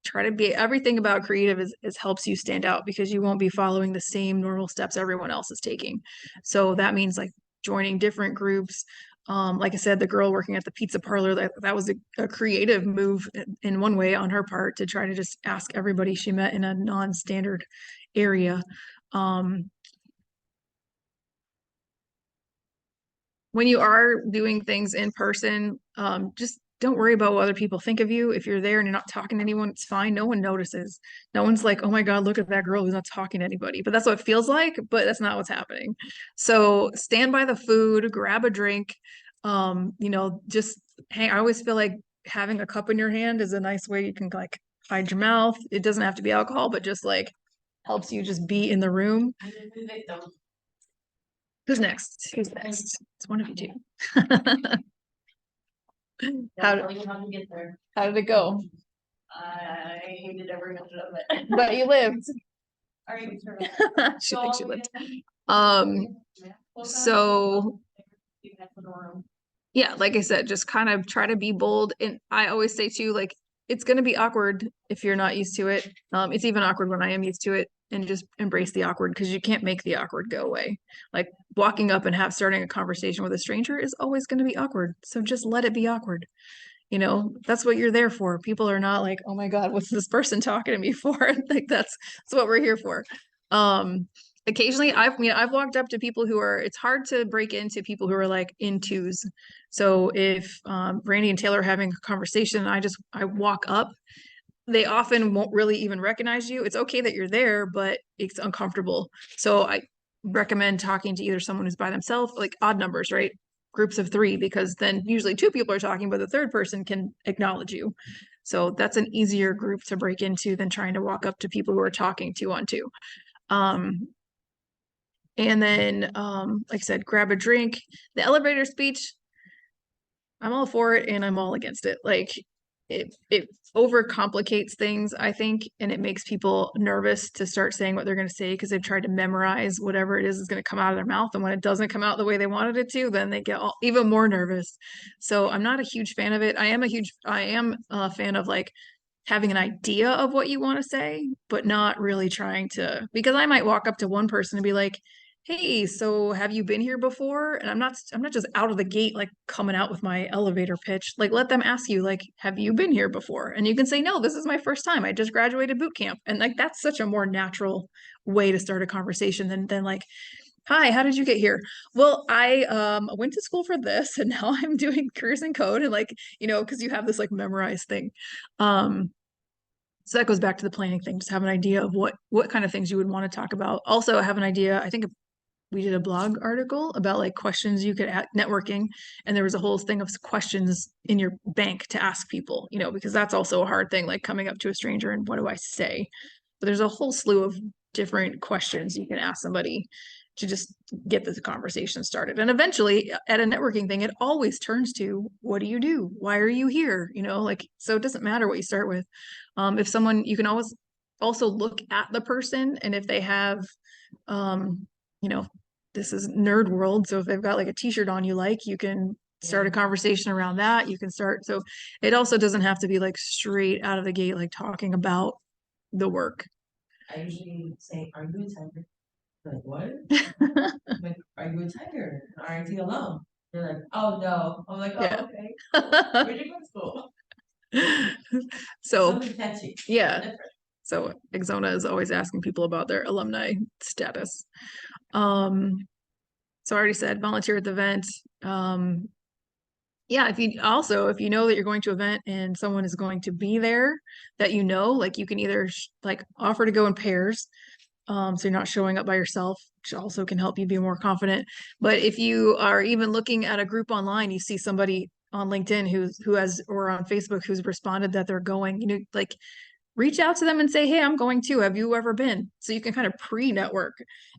try to be, everything about creative is helps you stand out, because you won't be following the same normal steps everyone else is taking. So that means like joining different groups. Like I said, the girl working at the pizza parlor, that was a creative move in one way on her part, to try to just ask everybody she met in a non-standard area. When you are doing things in person, just don't worry about what other people think of you. If you're there and you're not talking to anyone, it's fine. No one notices. No one's like, oh my God, look at that girl who's not talking to anybody. But that's what it feels like, but that's not what's happening. So stand by the food, grab a drink. You know, just hang. I always feel like having a cup in your hand is a nice way you can like hide your mouth. It doesn't have to be alcohol, but just like helps you just be in the room. Who's next? Who's next? It's one of you two. How did it go? I hated every minute of it. But you lived. Are you sure? She thinks she lived. So yeah, like I said, just kind of try to be bold. And I always say too, like, it's going to be awkward if you're not used to it. It's even awkward when I am used to it, and just embrace the awkward because you can't make the awkward go away. Like walking up and starting a conversation with a stranger is always going to be awkward. So just let it be awkward. You know, that's what you're there for. People are not like, oh my God, what's this person talking to me for? Like that's what we're here for. Occasionally I've walked up to people who are, it's hard to break into people who are like in twos. So if Brandy and Taylor are having a conversation and I walk up, they often won't really even recognize you. It's okay that you're there, but it's uncomfortable. So I recommend talking to either someone who's by themselves, like odd numbers, right? Groups of 3, because then usually 2 people are talking, but the third person can acknowledge you. So that's an easier group to break into than trying to walk up to people who are talking 2 on 2. And then, like I said, grab a drink. The elevator speech, I'm all for it and I'm all against it. Like it overcomplicates things, I think, and it makes people nervous to start saying what they're going to say because they've tried to memorize whatever it is going to come out of their mouth. And when it doesn't come out the way they wanted it to, then they get even more nervous. So I'm not a huge fan of it. I am a fan of like having an idea of what you want to say, but not really trying to, because I might walk up to one person and be like, hey, so have you been here before? And I'm not just out of the gate like coming out with my elevator pitch. Like let them ask you, like, have you been here before? And you can say, no, this is my first time. I just graduated boot camp. And like that's such a more natural way to start a conversation than like, hi, how did you get here? Well, I went to school for this and now I'm doing careers in code, and like, you know, because you have this like memorized thing. So that goes back to the planning thing. Just have an idea of what kind of things you would want to talk about. Also have an idea. I think we did a blog article about like questions you could add networking, and there was a whole thing of questions in your bank to ask people, you know, because that's also a hard thing, like coming up to a stranger and what do I say? But there's a whole slew of different questions you can ask somebody to just get the conversation started. And eventually at a networking thing, it always turns to, what do you do? Why are you here? You know, like, so it doesn't matter what you start with. If someone, you can always also look at the person, and if they have, you know, this is nerd world. So if they've got like a t-shirt on you like, you can start a conversation around that. You can start. So it also doesn't have to be like straight out of the gate, like talking about the work. I usually say, are you a tiger? Like, what? Like, are you a tiger? Aren't you alone? They're like, oh no. I'm like, oh, Yeah. okay. Where'd you go to school? So Something catchy. yeah. Different. So Exona is always asking people about their alumni status. So I already said volunteer at the event. Yeah, if you know that you're going to an event and someone is going to be there that you know, like you can either like offer to go in pairs, so you're not showing up by yourself, which also can help you be more confident. But if you are even looking at a group online, you see somebody on LinkedIn who has, or on Facebook, who's responded that they're going, you know, like reach out to them and say, hey, I'm going too. Have you ever been? So you can kind of pre-network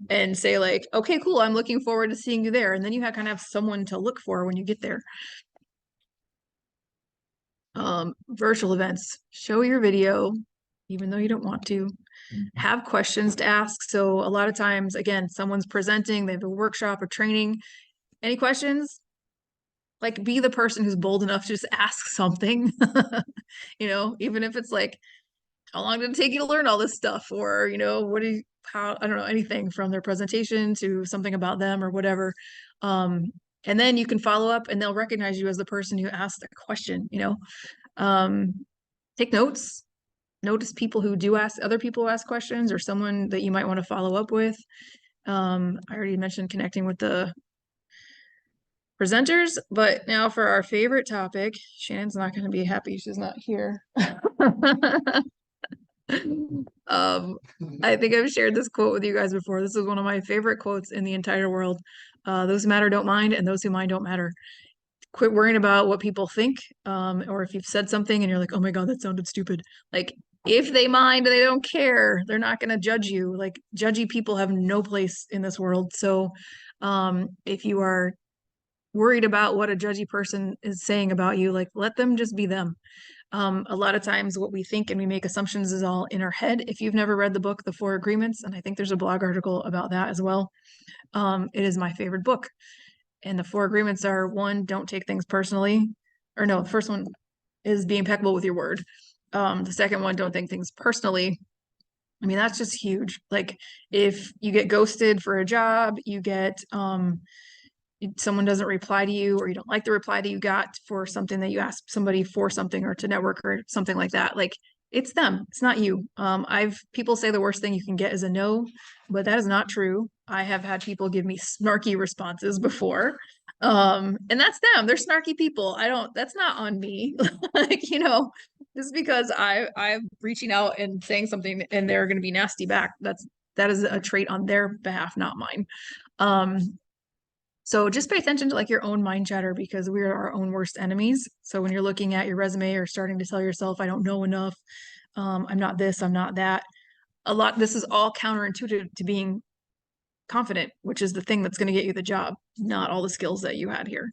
and say like, okay, cool. I'm looking forward to seeing you there. And then you kind of have someone to look for when you get there. Virtual events, show your video, even though you don't want to. Have questions to ask. So a lot of times, again, someone's presenting, they have a workshop or training. Any questions? Like be the person who's bold enough to just ask something, you know, even if it's like, how long did it take you to learn all this stuff? Or, you know, I don't know, anything from their presentation to something about them or whatever. And then you can follow up and they'll recognize you as the person who asked the question, you know. Take notes. Notice people who do ask, other people who ask questions, or someone that you might want to follow up with. I already mentioned connecting with the presenters. But now for our favorite topic, Shannon's not going to be happy she's not here. I think I've shared this quote with you guys before. This is one of my favorite quotes in the entire world. Those who matter don't mind, and those who mind don't matter. Quit worrying about what people think, or if you've said something and you're like, oh my God, that sounded stupid. Like, if they mind and they don't care, they're not going to judge you. Like, judgy people have no place in this world. So, if you are worried about what a judgy person is saying about you, like, let them just be them. A lot of times what we think and we make assumptions is all in our head. If you've never read the book, The Four Agreements, and I think there's a blog article about that as well. It is my favorite book. And the four agreements are: one, don't take things personally. Or no, the first one is be impeccable with your word. The second one, don't take things personally. I mean, that's just huge. Like, if you get ghosted for a job, you get someone doesn't reply to you, or you don't like the reply that you got for something that you asked somebody for something, or to network or something like that. Like, it's them, it's not you. People say the worst thing you can get is a no, but that is not true. I have had people give me snarky responses before. And that's them. They're snarky people. That's not on me. Like, just because I'm reaching out and saying something and they're going to be nasty back, that is a trait on their behalf, not mine. So just pay attention to like your own mind chatter, because we are our own worst enemies. So when you're looking at your resume or starting to tell yourself, I don't know enough, I'm not this, I'm not that. This is all counterintuitive to being confident, which is the thing that's going to get you the job, not all the skills that you had here.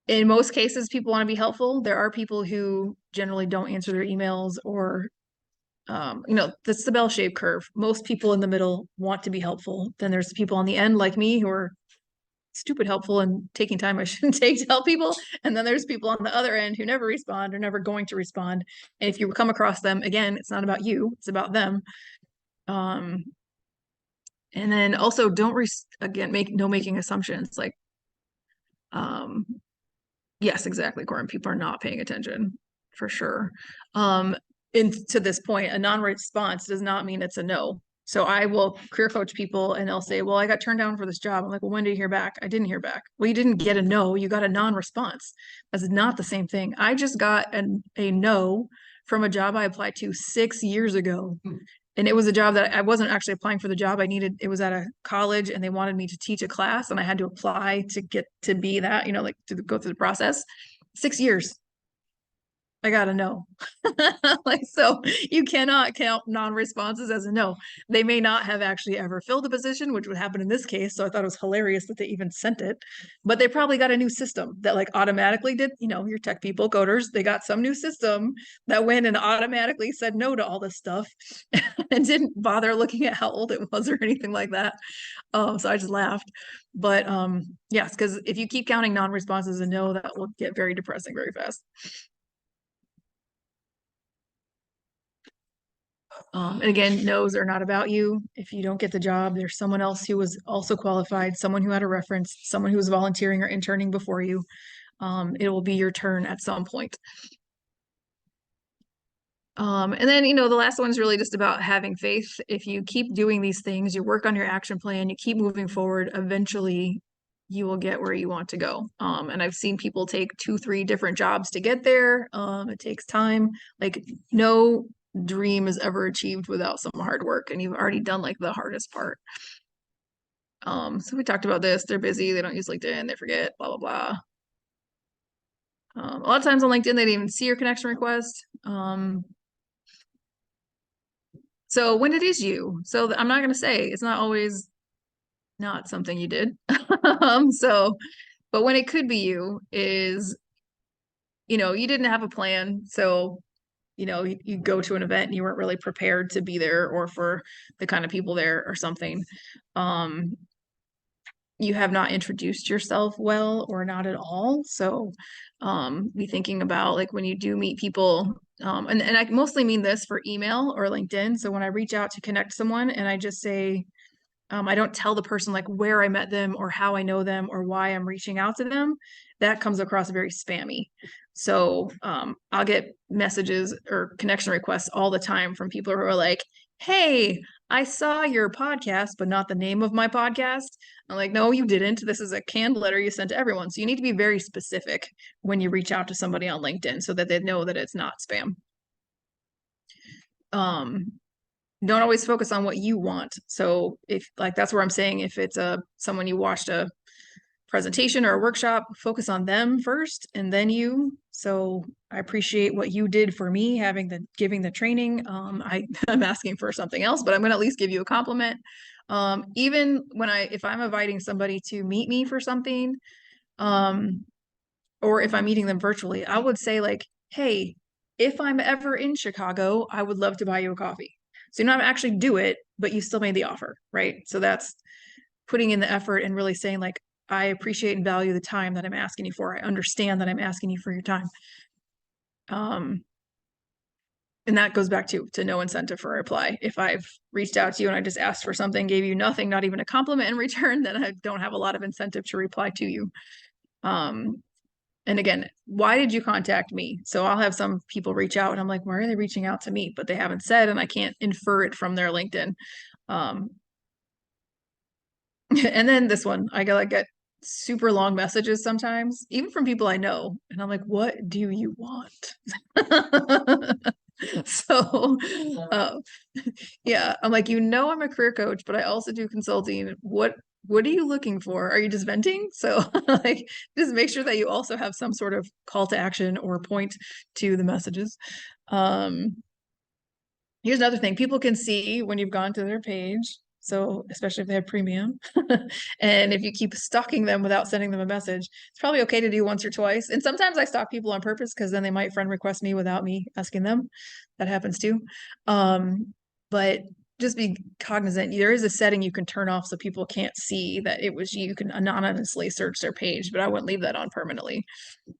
In most cases, people want to be helpful. There are people who generally don't answer their emails, or that's the bell-shaped curve. Most people in the middle want to be helpful. Then there's people on the end like me who are stupid helpful and taking time I shouldn't take to help people. And then there's people on the other end who never respond or never going to respond. And if you come across them, again, it's not about you, it's about them. And then also don't making assumptions. Like, yes, exactly, Corin. People are not paying attention for sure. And to this point, a non-response does not mean it's a no. So I will career coach people and they'll say, well, I got turned down for this job. I'm like, well, when did you hear back? I didn't hear back. Well, you didn't get a no, you got a non-response. That's not the same thing. I just got a no from a job I applied to 6 years ago. And it was a job that I wasn't actually applying for the job. It was at a college and they wanted me to teach a class and I had to apply to get to be that, like to go through the process. 6 years. I gotta know. Like, so you cannot count non-responses as a no. They may not have actually ever filled a position, which would happen in this case. So I thought it was hilarious that they even sent it, but they probably got a new system that like automatically did, your tech people, coders, they got some new system that went and automatically said no to all this stuff and didn't bother looking at how old it was or anything like that. So I just laughed. But yes, because if you keep counting non-responses as a no, that will get very depressing very fast. And again, no's are not about you. If you don't get the job, there's someone else who was also qualified, someone who had a reference, someone who was volunteering or interning before you. It will be your turn at some point. And then, the last one is really just about having faith. If you keep doing these things, you work on your action plan, you keep moving forward, eventually you will get where you want to go. And I've seen people take 2-3 different jobs to get there. It takes time. Like, no dream is ever achieved without some hard work, and you've already done like the hardest part. So we talked about this. They're busy, they don't use LinkedIn, they forget, blah, blah, blah. A lot of times on LinkedIn, they didn't even see your connection request. So when it is you, so I'm not going to say it's not always not something you did. But when it could be you is, you didn't have a plan. So, you go to an event and you weren't really prepared to be there or for the kind of people there or something. You have not introduced yourself well or not at all. So be thinking about like when you do meet people, and I mostly mean this for email or LinkedIn. So when I reach out to connect someone and I just say, I don't tell the person like where I met them or how I know them or why I'm reaching out to them. That comes across very spammy. So I'll get messages or connection requests all the time from people who are like, hey, I saw your podcast, but not the name of my podcast. I'm like, no, you didn't. This is a canned letter you sent to everyone. So you need to be very specific when you reach out to somebody on LinkedIn so that they know that it's not spam. Don't always focus on what you want. So if like that's where I'm saying if it's someone you watched a presentation or a workshop, focus on them first and then you. So I appreciate what you did for me giving the training. I'm asking for something else, but I'm gonna at least give you a compliment. Even if I'm inviting somebody to meet me for something, or if I'm meeting them virtually, I would say like, hey, if I'm ever in Chicago, I would love to buy you a coffee. So you don't have to actually do it, but you still made the offer, right? So that's putting in the effort and really saying like, I appreciate and value the time that I'm asking you for. I understand that I'm asking you for your time. And that goes back to no incentive for a reply. If I've reached out to you and I just asked for something, gave you nothing, not even a compliment in return, then I don't have a lot of incentive to reply to you. And again, why did you contact me? So I'll have some people reach out and I'm like, why are they reaching out to me? But they haven't said, and I can't infer it from their LinkedIn. And then this one, I get super long messages sometimes, even from people I know. And I'm like, what do you want? So, yeah, I'm like, I'm a career coach, but I also do consulting. What are you looking for? Are you just venting? So like, just make sure that you also have some sort of call to action or point to the messages. Here's another thing. People can see when you've gone to their page. So especially if they have premium and if you keep stalking them without sending them a message, it's probably okay to do once or twice. And sometimes I stalk people on purpose because then they might friend request me without me asking them. That happens too. But just be cognizant. There is a setting you can turn off so people can't see that it was you. You can anonymously search their page, but I wouldn't leave that on permanently.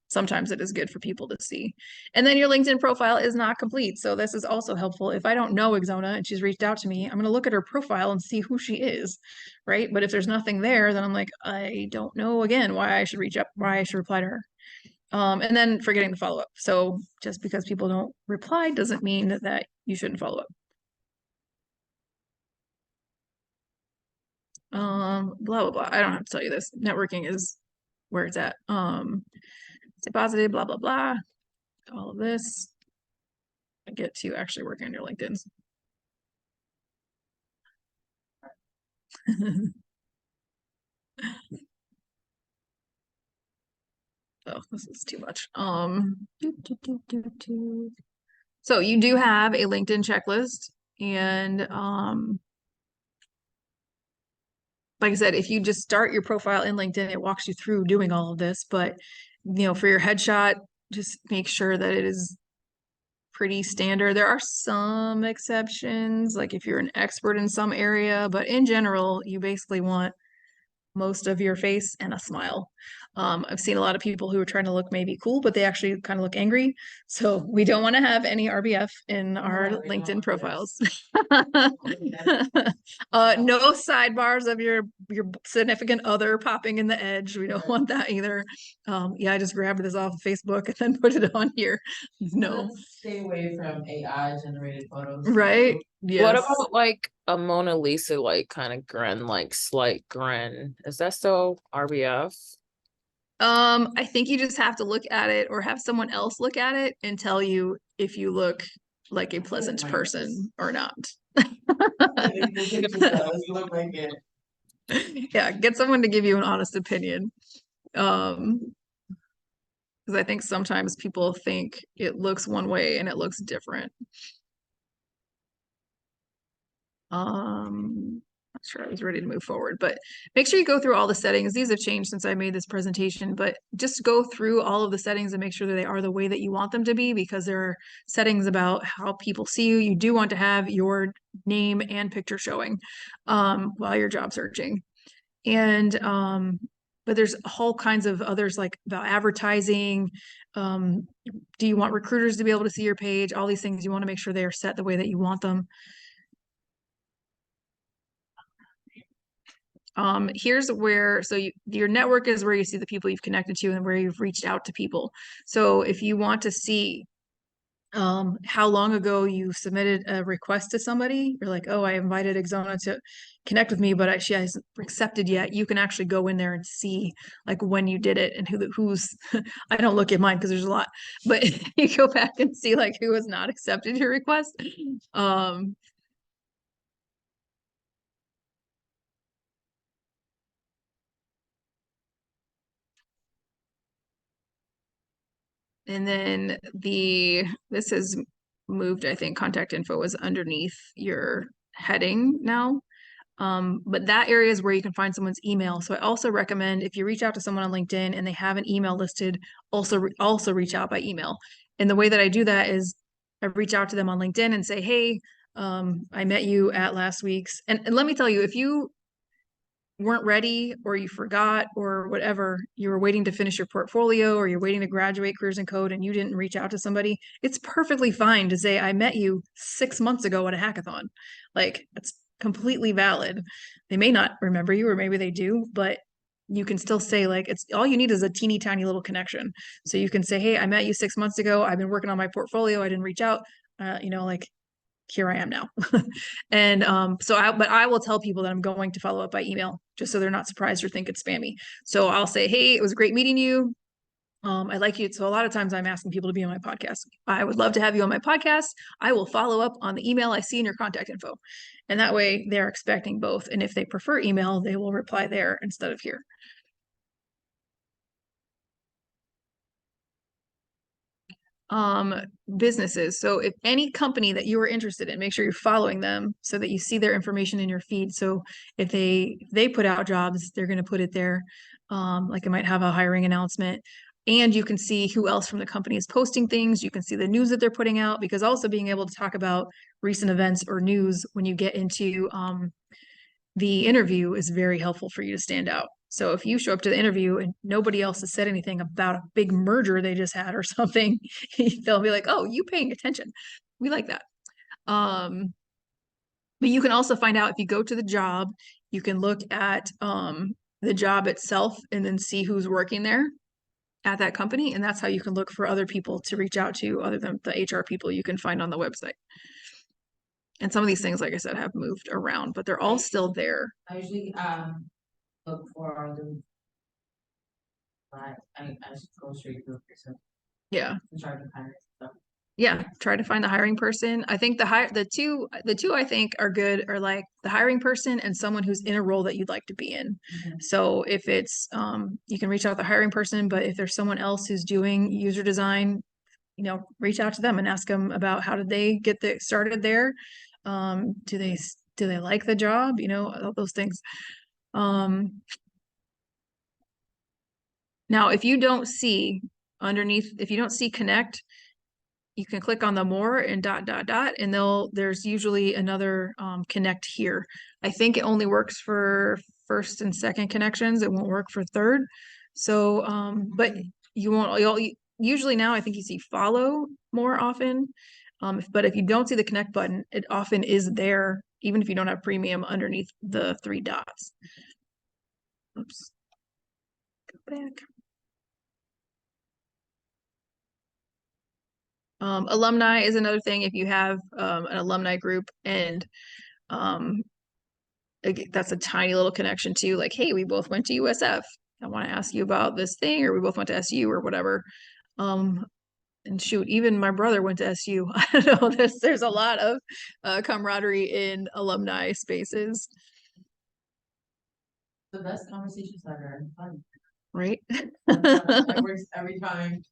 Sometimes it is good for people to see. And then your LinkedIn profile is not complete. So this is also helpful. If I don't know Exona and she's reached out to me, I'm going to look at her profile and see who she is, right? But if there's nothing there, then I'm like, I don't know again why I should why I should reply to her. And then forgetting to follow up. So just because people don't reply doesn't mean that you shouldn't follow up. Blah, blah, blah. I don't have to tell you this. Networking is where it's at. Stay positive, blah, blah, blah. All of this. I get to actually working on your LinkedIn's. Oh, this is too much. So you do have a LinkedIn checklist, and like I said, if you just start your profile in LinkedIn, it walks you through doing all of this. But for your headshot, just make sure that it is pretty standard. There are some exceptions, like if you're an expert in some area, but in general, you basically want most of your face and a smile. I've seen a lot of people who are trying to look maybe cool, but they actually kind of look angry. So we don't want to have any RBF in our LinkedIn profiles. No sidebars of your significant other popping in the edge. We don't want that either. Yeah, I just grabbed this off of Facebook and then put it on here. No. Let's stay away from AI generated photos. Right? What Yes. about like a Mona Lisa like kind of grin, like slight grin? Is that still RBF? I think you just have to look at it or have someone else look at it and tell you if you look like a pleasant person or not. Yeah, get someone to give you an honest opinion. Because I think sometimes people think it looks one way and it looks different. Not sure I was ready to move forward, but make sure you go through all the settings. These have changed since I made this presentation, but just go through all of the settings and make sure that they are the way that you want them to be, because there are settings about how people see you. You do want to have your name and picture showing while you're job searching. And but there's whole kinds of others like about advertising. Do you want recruiters to be able to see your page? All these things you want to make sure they are set the way that you want them. Here's where, so your network is where you see the people you've connected to and where you've reached out to people. So if you want to see how long ago you submitted a request to somebody. You're like, oh, I invited Exona to connect with me, but she hasn't accepted yet. You can actually go in there and see like when you did it and who's, I don't look at mine because there's a lot, but you go back and see like who has not accepted your request. And then this has moved, I think contact info is underneath your heading now. But that area is where you can find someone's email. So I also recommend if you reach out to someone on LinkedIn and they have an email listed, also reach out by email. And the way that I do that is I reach out to them on LinkedIn and say, hey, I met you at last week's. And let me tell you, if you weren't ready or you forgot or whatever, you were waiting to finish your portfolio or you're waiting to graduate careers in code and you didn't reach out to somebody, it's perfectly fine to say, I met you 6 months ago at a hackathon. Like, it's completely valid. They may not remember you, or maybe they do, but you can still say, like, it's all you need is a teeny tiny little connection. So you can say, hey, I met you 6 months ago. I've been working on my portfolio. I didn't reach out. Like, here I am now. And but I will tell people that I'm going to follow up by email just so they're not surprised or think it's spammy. So I'll say, hey, it was great meeting you. I like you. So a lot of times I'm asking people to be on my podcast. I would love to have you on my podcast. I will follow up on the email I see in your contact info. And that way they're expecting both. And if they prefer email, they will reply there instead of here. Businesses. So if any company that you are interested in, make sure you're following them so that you see their information in your feed. So if they put out jobs, they're going to put it there. Like it might have a hiring announcement, and you can see who else from the company is posting things. You can see the news that they're putting out, because also being able to talk about recent events or news when you get into the interview is very helpful for you to stand out. So if you show up to the interview and nobody else has said anything about a big merger they just had or something, they'll be like, oh, you paying attention. We like that. But you can also find out if you go to the job, you can look at the job itself and then see who's working there at that company. And that's how you can look for other people to reach out to other than the HR people you can find on the website. And some of these things, like I said, have moved around, but they're all still there. I usually, look for the. I just go straight to the person Yeah. in charge of hiring, so. Yeah, try to find the hiring person. I think the two I think are good are like the hiring person and someone who's in a role that you'd like to be in. So if it's you can reach out to the hiring person, but if there's someone else who's doing user design, reach out to them and ask them about how did they get started there. Do they like the job? All those things. Now if you don't see connect, you can click on the more and ... and there's usually another connect here. I think it only works for first and second connections. It won't work for third. So, but you'll usually now I think you see follow more often. But if you don't see the connect button, it often is there, even if you don't have premium, underneath the 3 dots. Oops. Go back. Alumni is another thing. If you have an alumni group and that's a tiny little connection to, like, hey, we both went to USF. I want to ask you about this thing, or we both went to SU or whatever. And shoot, even my brother went to SU. I don't know, there's a lot of camaraderie in alumni spaces. The best conversations are fun. Right? That works every time.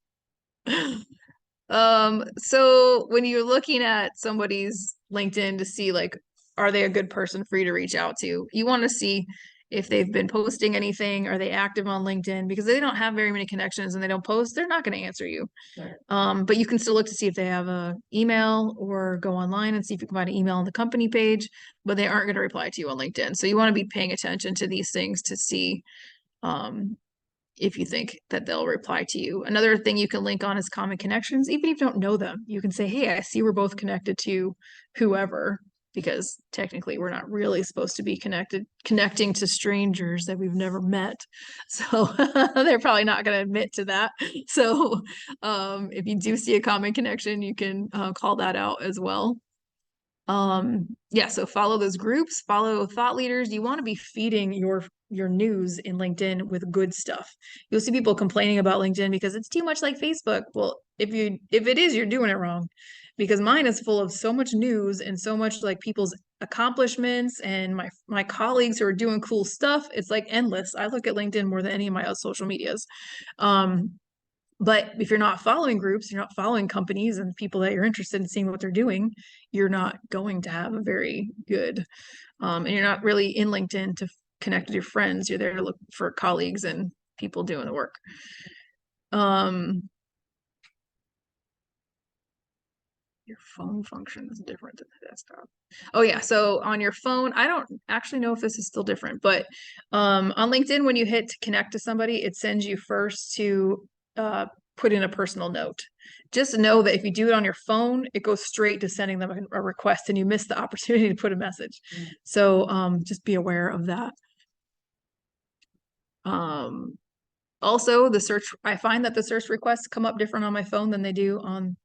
So when you're looking at somebody's LinkedIn to see, like, are they a good person for you to reach out to? You want to see if they've been posting anything. Are they active on LinkedIn? Because they don't have very many connections and they don't post, they're not going to answer you. Sure. But you can still look to see if they have a email, or go online and see if you can find an email on the company page, but they aren't going to reply to you on LinkedIn. So you want to be paying attention to these things to see if you think that they'll reply to you. Another thing you can link on is common connections. Even if you don't know them, you can say, hey, I see we're both connected to whoever. because technically we're not really supposed to be connecting to strangers that we've never met. So they're probably not going to admit to that. So if you do see a common connection, you can call that out as well. Yeah, so follow those groups, follow thought leaders. You want to be feeding your news in LinkedIn with good stuff. You'll see people complaining about LinkedIn because it's too much like Facebook. Well, if it is, you're doing it wrong, because mine is full of so much news and so much like people's accomplishments and my colleagues who are doing cool stuff. It's like endless. I look at LinkedIn more than any of my other social medias. But if you're not following groups, you're not following companies and people that you're interested in seeing what they're doing, you're not going to have a very good, and you're not really in LinkedIn to connect with your friends. You're there to look for colleagues and people doing the work. Your phone function is different than the desktop. Oh yeah, so on your phone, I don't actually know if this is still different, but on LinkedIn, when you hit to connect to somebody, it sends you first to put in a personal note. Just know that if you do it on your phone, it goes straight to sending them a request and you miss the opportunity to put a message. So just be aware of that. Also, I find that the search requests come up different on my phone than they do on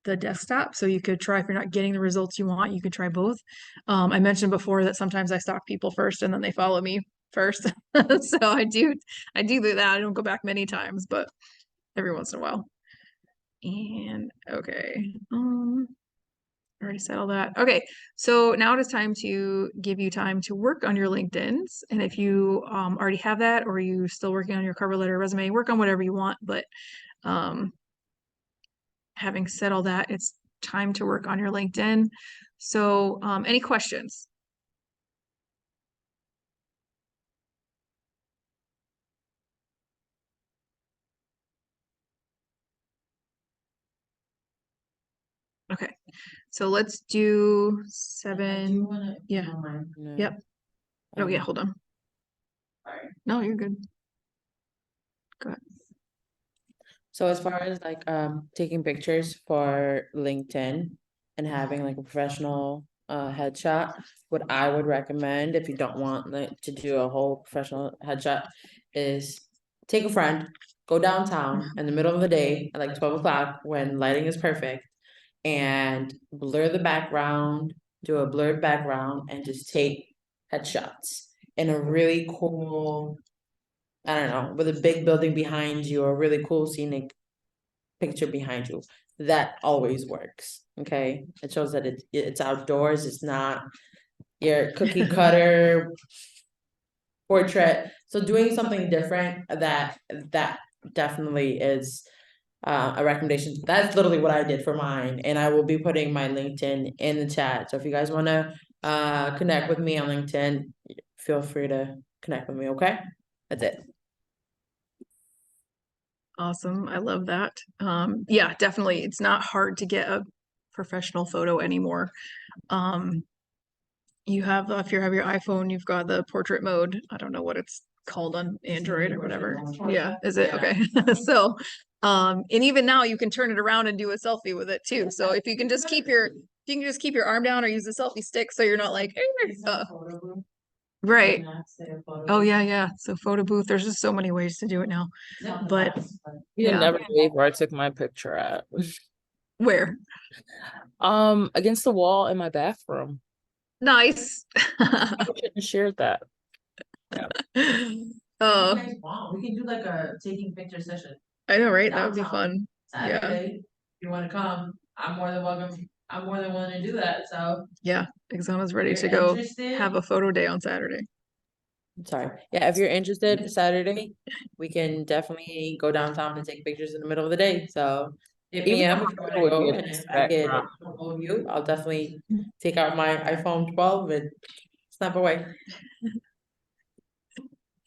the desktop. So you could try, if you're not getting the results you want, you could try both. I mentioned before that sometimes I stalk people first and then they follow me first. So I do that. I don't go back many times, but every once in a while. And okay. I already said all that. Okay, so now it is time to give you time to work on your LinkedIns. And if you already have that, or you still working on your cover letter, resume, work on whatever you want. But having said all that, it's time to work on your LinkedIn. So any questions? Okay, so let's do 7. Yeah. Yep. Oh yeah, hold on. No, you're good. Go ahead. So as far as like taking pictures for LinkedIn and having like a professional headshot, what I would recommend if you don't want to do a whole professional headshot is take a friend, go downtown in the middle of the day at like 12 o'clock when lighting is perfect, and blur the background, do a blurred background, and just take headshots in a really cool, I don't know, with a big building behind you or a really cool scenic picture behind you. That always works. Okay. It shows that it's outdoors, it's not your cookie cutter portrait. So doing something different, that definitely is a recommendation. That's literally what I did for mine, and I will be putting my LinkedIn in the chat. So if you guys want to connect with me on LinkedIn, feel free to connect with me. Okay, that's it. Awesome. I love that. Yeah, definitely. It's not hard to get a professional photo anymore. You have, if you have your iPhone, you've got the portrait mode. I don't know what it's called on Android or whatever. Yeah, is it? Okay. So, and even now you can turn it around and do a selfie with it too. So if you can just keep your arm down or use a selfie stick so you're not like, right. Oh yeah, yeah. So photo booth, there's just so many ways to do it now. But You'll yeah. never believe where I took my picture at. Where? Against the wall in my bathroom. Nice. I shouldn't share that. Oh, We can do like a taking picture session. I know, right? That would be fun. Yeah. Saturday, if you wanna come, I'm more than welcome. I'm more than willing to do that, so. Yeah. Exona's ready If to you're go interested- have a photo day on Saturday. Sorry. Yeah, if you're interested, Saturday, we can definitely go downtown and take pictures in the middle of the day. So hit me up if you want to go, and if I get hold you, I'll definitely take out my iPhone 12 and snap away.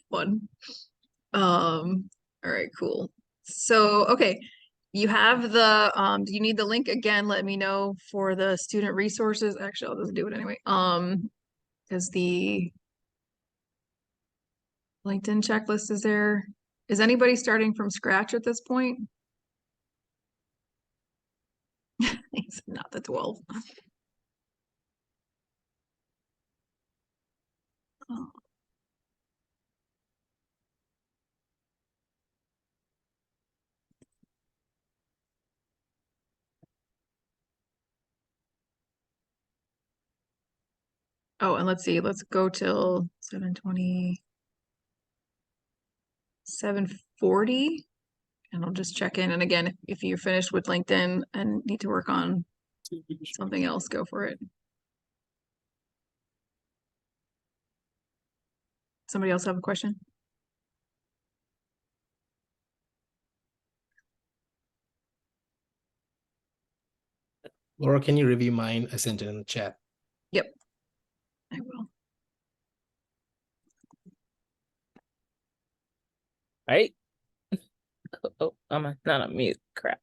Fun. All right, cool. So, okay. You have the, do you need the link again? Let me know for the student resources. Actually, I'll just do it anyway. Because the LinkedIn checklist is there. Is anybody starting from scratch at this point? It's not the 12. Oh. Oh, and let's see, let's go till 7:20. 7:40. And I'll just check in. And again, if you're finished with LinkedIn and need to work on something else, go for it. Somebody else have a question? Laura, can you review mine? I sent it in the chat. Yep, I will. Right? Oh, I'm not on mute. Crap.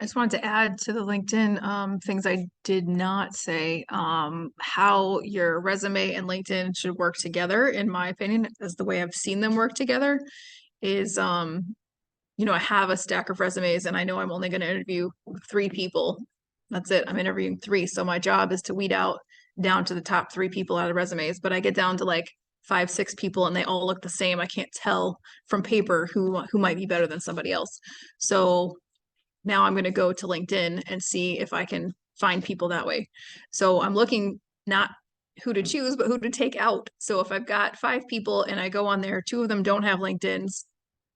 I just wanted to add to the LinkedIn things I did not say. How your resume and LinkedIn should work together, in my opinion, is the way I've seen them work together. Is you know, I have a stack of resumes, and I know I'm only going to interview 3 people. That's it. I'm interviewing 3, so my job is to weed out down to the top 3 people out of resumes. But I get down to like 5, 6 people, and they all look the same. I can't tell from paper who might be better than somebody else. So now I'm going to go to LinkedIn and see if I can find people that way. So I'm looking not who to choose, but who to take out. So if I've got 5 people and I go on there, 2 of them don't have LinkedIn's,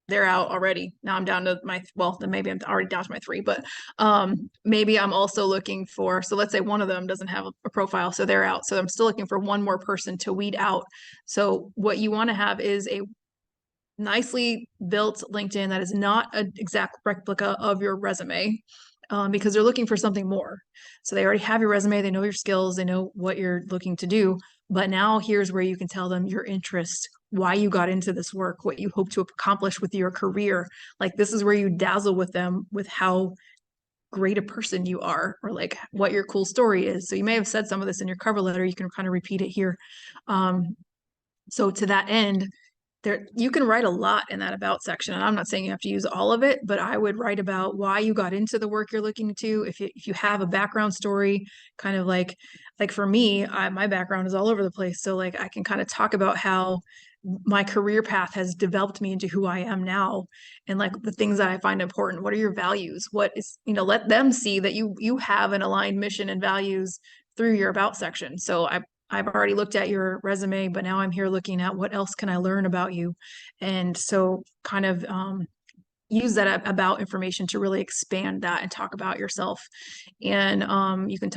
they're out already. Now I'm down to my, well, then maybe I'm already down to my 3, but maybe I'm also looking for, so let's say one of them doesn't have a profile, so they're out. So I'm still looking for one more person to weed out. So what you want to have is a nicely built LinkedIn that is not an exact replica of your resume, because they're looking for something more. So they already have your resume, they know your skills, they know what you're looking to do. But now here's where you can tell them your interest, why you got into this work, what you hope to accomplish with your career. Like this is where you dazzle with them with how great a person you are, or like what your cool story is. So you may have said some of this in your cover letter, you can kind of repeat it here. So to that end, there you can write a lot in that about section, and I'm not saying you have to use all of it, but I would write about why you got into the work you're looking to. If you have a background story, kind of like for me, my background is all over the place, so like I can kind of talk about how my career path has developed me into who I am now, and like the things that I find important. What are your values? What is, you know, let them see that you have an aligned mission and values through your about section. So I've already looked at your resume, but now I'm here looking at what else can I learn about you. And so kind of use that about information to really expand that and talk about yourself. And you can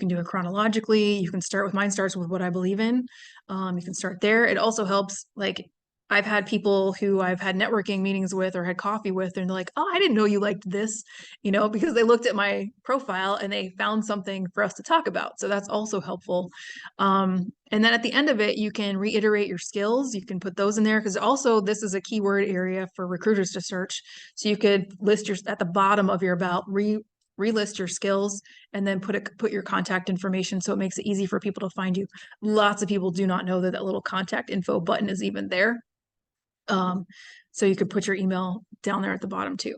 do it chronologically. You can start with, mine starts with what I believe in. You can start there. It also helps, like I've had people who I've had networking meetings with or had coffee with, and they're like, oh, I didn't know you liked this, you know, because they looked at my profile and they found something for us to talk about. So that's also helpful. And then at the end of it, you can reiterate your skills. You can put those in there, because also this is a keyword area for recruiters to search. So you could list your, at the bottom of your about, relist your skills, and then put your contact information, so it makes it easy for people to find you. Lots of people do not know that that little contact info button is even there. So you could put your email down there at the bottom too.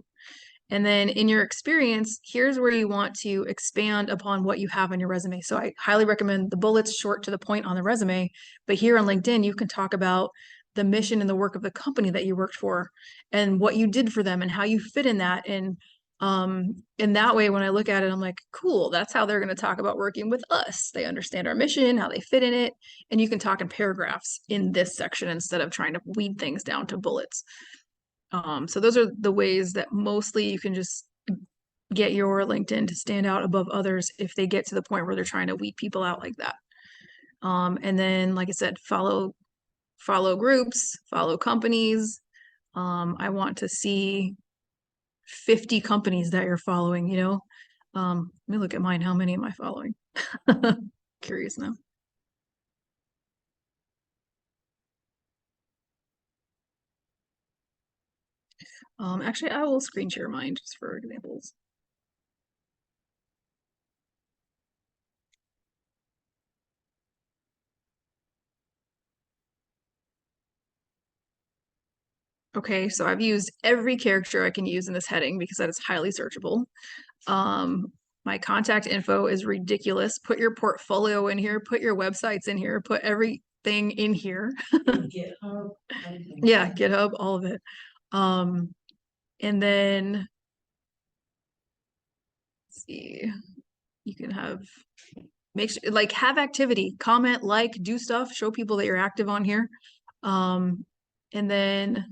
And then in your experience, here's where you want to expand upon what you have on your resume. So I highly recommend the bullets, short to the point on the resume. But here on LinkedIn, you can talk about the mission and the work of the company that you worked for and what you did for them and how you fit in that. And in that way, when I look at it, I'm like, cool, that's how they're going to talk about working with us. They understand our mission, how they fit in it. And you can talk in paragraphs in this section instead of trying to weed things down to bullets. So those are the ways that mostly you can just get your LinkedIn to stand out above others if they get to the point where they're trying to weed people out like that. And then, like I said, follow groups, follow companies. I want to see 50 companies that you're following, you know. Let me look at mine. How many am I following? Curious now. Actually, I will screen share mine just for examples. Okay, so I've used every character I can use in this heading because that is highly searchable. My contact info is ridiculous. Put your portfolio in here, put your websites in here, put everything in here. GitHub. Yeah, GitHub, all of it. And then let's see, you can have, make sure, like, have activity, comment, like, do stuff, show people that you're active on here. And then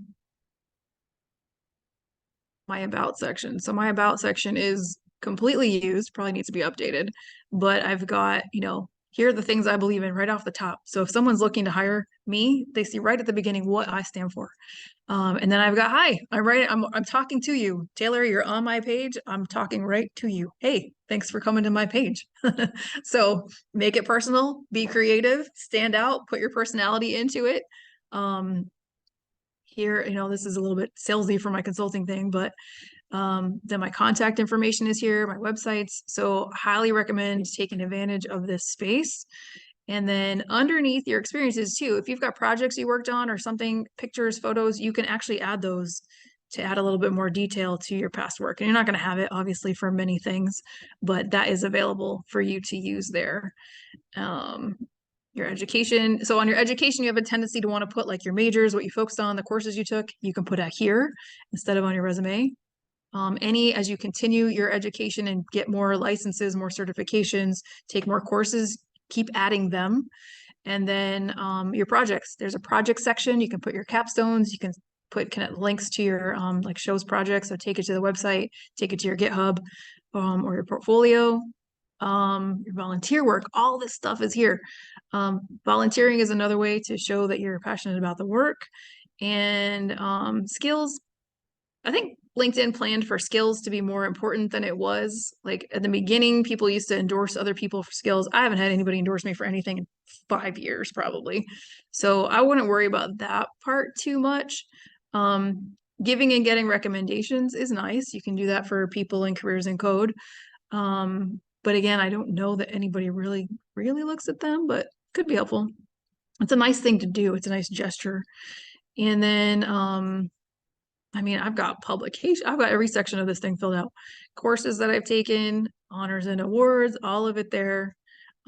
my about section. So my about section is completely used, probably needs to be updated, but I've got, you know, here are the things I believe in right off the top. So if someone's looking to hire me, they see right at the beginning what I stand for. And then I've got, hi, I'm talking to you. Taylor, you're on my page. I'm talking right to you. Hey, thanks for coming to my page. So make it personal, be creative, stand out, put your personality into it. Here, you know, this is a little bit salesy for my consulting thing, but Then my contact information is here, my websites. So highly recommend taking advantage of this space. And then underneath your experiences too, if you've got projects you worked on or something, pictures, photos, you can actually add those to add a little bit more detail to your past work. And you're not going to have it obviously for many things, but that is available for you to use there. Your education. So on your education, you have a tendency to want to put like your majors, what you focused on, the courses you took, you can put out here instead of on your resume. As you continue your education and get more licenses, more certifications, take more courses, keep adding them. And then your projects, there's a project section. You can put your capstones, you can put links to your like shows projects. So take it to the website, take it to your GitHub or your portfolio, your volunteer work, all this stuff is here. Volunteering is another way to show that you're passionate about the work. And skills, I think LinkedIn planned for skills to be more important than it was. Like at the beginning, people used to endorse other people for skills. I haven't had anybody endorse me for anything in 5 years, probably. So I wouldn't worry about that part too much. Giving and getting recommendations is nice. You can do that for people in careers in code. But again, I don't know that anybody really looks at them, but could be helpful. It's a nice thing to do. It's a nice gesture. And then I mean, I've got publication, I've got every section of this thing filled out. Courses that I've taken, honors and awards, all of it there.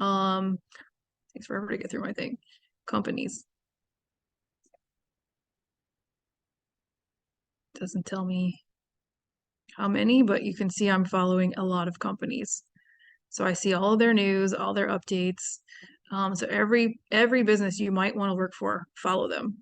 Takes forever to get through my thing. Companies. Doesn't tell me how many, but you can see I'm following a lot of companies. So I see all of their news, all their updates. So every business you might want to work for, follow them.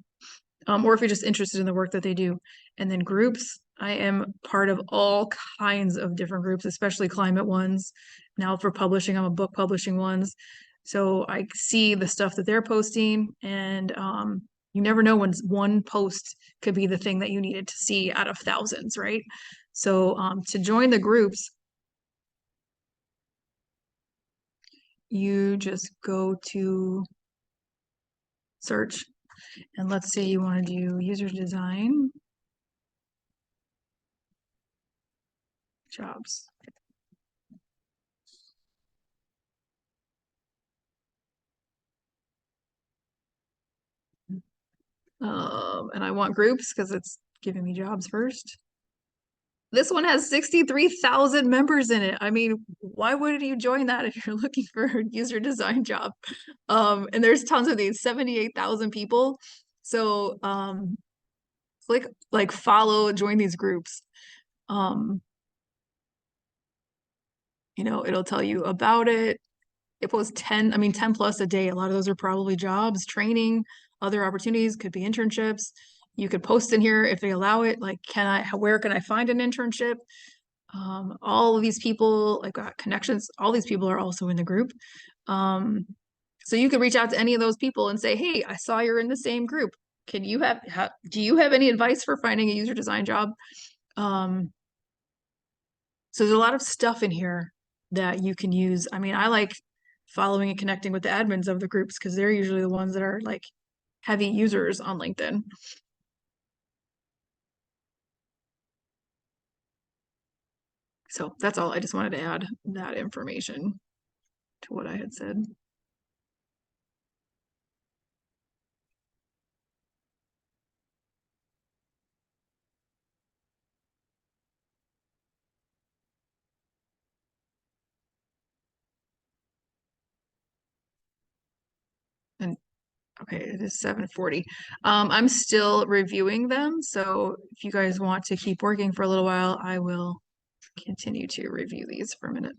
Or if you're just interested in the work that they do. And then groups, I am part of all kinds of different groups, especially climate ones. Now for publishing, I'm a book publishing ones. So I see the stuff that they're posting, and you never know when one post could be the thing that you needed to see out of thousands, right? So to join the groups, you just go to search, and let's say you want to do user design jobs. And I want groups because it's giving me jobs first. This one has 63,000 members in it. I mean, why wouldn't you join that if you're looking for a user design job? And there's tons of these, 78,000 people. So click like follow, join these groups. It'll tell you about it. It posts 10 plus a day. A lot of those are probably jobs, training, other opportunities, could be internships. You could post in here if they allow it, like, where can I find an internship? All of these people, like, got connections, all these people are also in the group. So you could reach out to any of those people and say, hey, I saw you're in the same group. Do you have any advice for finding a user design job? So there's a lot of stuff in here that you can use. I mean, I like following and connecting with the admins of the groups because they're usually the ones that are like heavy users on LinkedIn. So that's all. I just wanted to add that information to what I had said. And okay, it is 7:40. I'm still reviewing them. So if you guys want to keep working for a little while, I will continue to review these for a minute.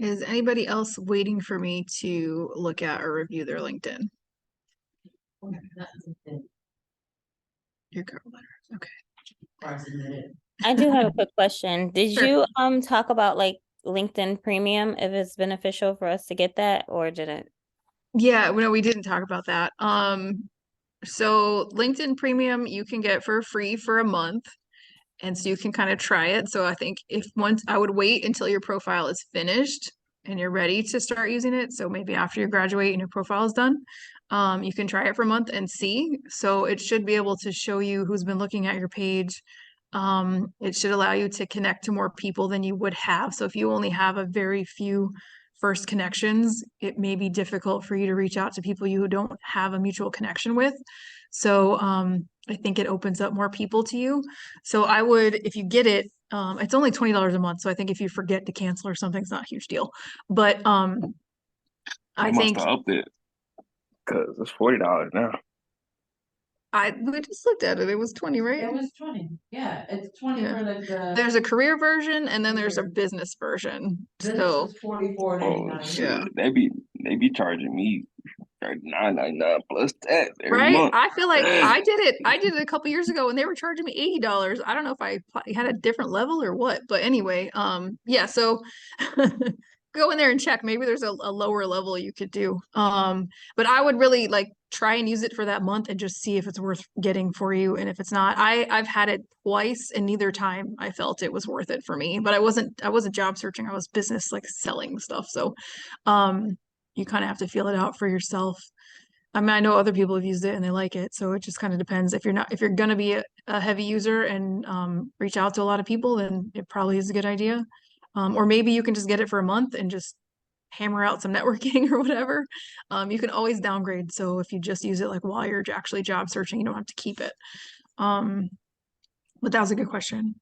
Is anybody else waiting for me to look at or review their LinkedIn? Your cover letter. Okay. I do have a quick question. Did Sure. you talk about like LinkedIn Premium, if it's beneficial for us to get that, or did it? Yeah, no, we didn't talk about that. So LinkedIn Premium you can get for free for a month. And so you can kind of try it. So I think if once I would wait until your profile is finished and you're ready to start using it. So maybe after you graduate and your profile is done, you can try it for a month and see. So it should be able to show you who's been looking at your page. It should allow you to connect to more people than you would have. So if you only have a very few first connections, it may be difficult for you to reach out to people you don't have a mutual connection with. So I think it opens up more people to you. So I would, if you get it, it's only $20 a month. So I think if you forget to cancel or something, it's not a huge deal. But They I must think have upped it because it's $40 now. we just looked at it. It was 20, right? It was 20, yeah, it's 20 Yeah. for like the. There's a career version and then there's a Career. business version. This So is 44.99. Oh shit, Yeah. they be charging me $39.99 plus tax every right? month. I feel like I did it a couple years ago and they were charging me $80. I don't know if I had a different level or what, but anyway, yeah, so go in there and check. Maybe there's a lower level you could do. But I would really like try and use it for that month and just see if it's worth getting for you. And if it's not, I've had it twice and neither time I felt it was worth it for me. But I wasn't job searching, I was business like selling stuff. So you kind of have to feel it out for yourself. I mean, I know other people have used it and they like it, so it just kind of depends. If you're gonna be a heavy user and reach out to a lot of people, then it probably is a good idea. Or maybe you can just get it for a month and just hammer out some networking or whatever. You can always downgrade. So if you just use it like while you're actually job searching, you don't have to keep it. But that was a good question.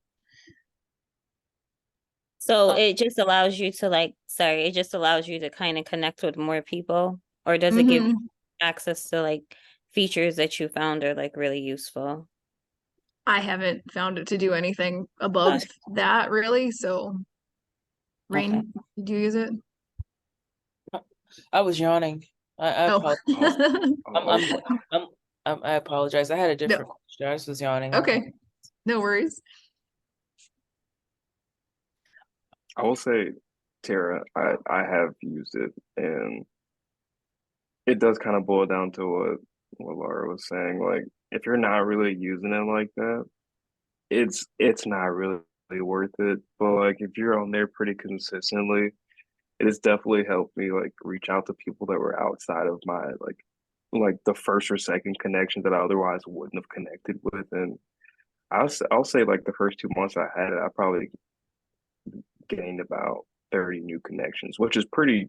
So it just allows you to it just allows you to kind of connect with more people, or does it give you access to like features that you found are like really useful? I haven't found it to do anything above that really. So Rain, did you use it? I was yawning. I Oh. apologize. I apologize. I had a No. different question. I just was yawning. Okay. No worries. I will say, Tara, I have used it, and it does kind of boil down to what Laura was saying. Like, if you're not really using it like that, it's not really worth it. But like, if you're on there pretty consistently, it has definitely helped me like reach out to people that were outside of my like the first or second connection that I otherwise wouldn't have connected with. And I'll say like the first 2 months I had it, I probably gained about 30 new connections, which is pretty,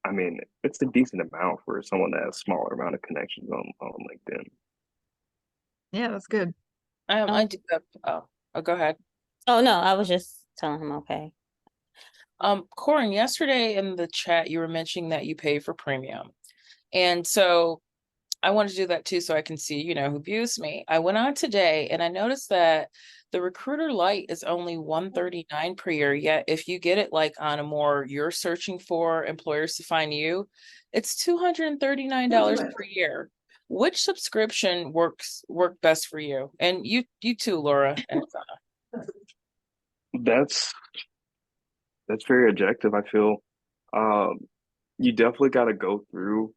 I mean, it's a decent amount for someone that has a smaller amount of connections on LinkedIn. Yeah, that's good. I do have, go ahead. Oh no, I was just telling him okay. Corin, yesterday in the chat, you were mentioning that you pay for premium. And so I want to do that too, so I can see, who views me. I went on today and I noticed that the Recruiter Lite is only $139 per year. Yet if you get it like on a more, you're searching for employers to find you, it's $239 per year. Which subscription work best for you? And you too, Laura and That's very objective, I feel. You definitely got to go through,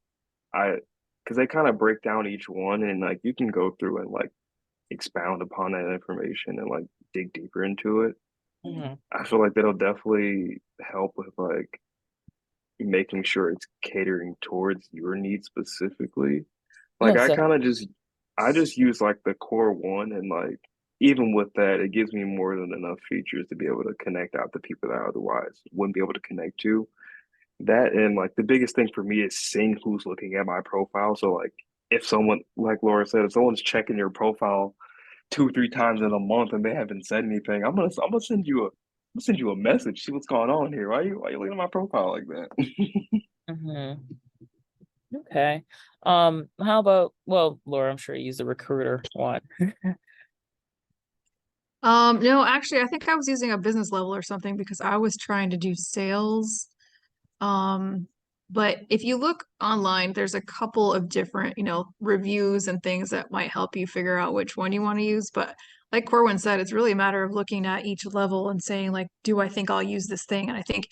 because they kind of break down each one, and like you can go through and like expound upon that information and like dig deeper into it. I feel like that'll definitely help with like making sure it's catering towards your needs specifically. Like I just use like the core one, and like even with that, it gives me more than enough features to be able to connect out to people that I otherwise wouldn't be able to connect to. That, and like the biggest thing for me is seeing who's looking at my profile. So like if someone, like Laura said, if someone's checking your profile 2, 3 times in a month and they haven't said anything, I'm gonna send you a message, see what's going on here. Why you looking at my profile like that? Okay. How about, well, Laura, I'm sure you use the Recruiter one. No, actually, I think I was using a business level or something because I was trying to do sales But if you look online, there's a couple of different, reviews and things that might help you figure out which one you want to use. But like Corwin said, it's really a matter of looking at each level and saying, like, do I think I'll use this thing? And I think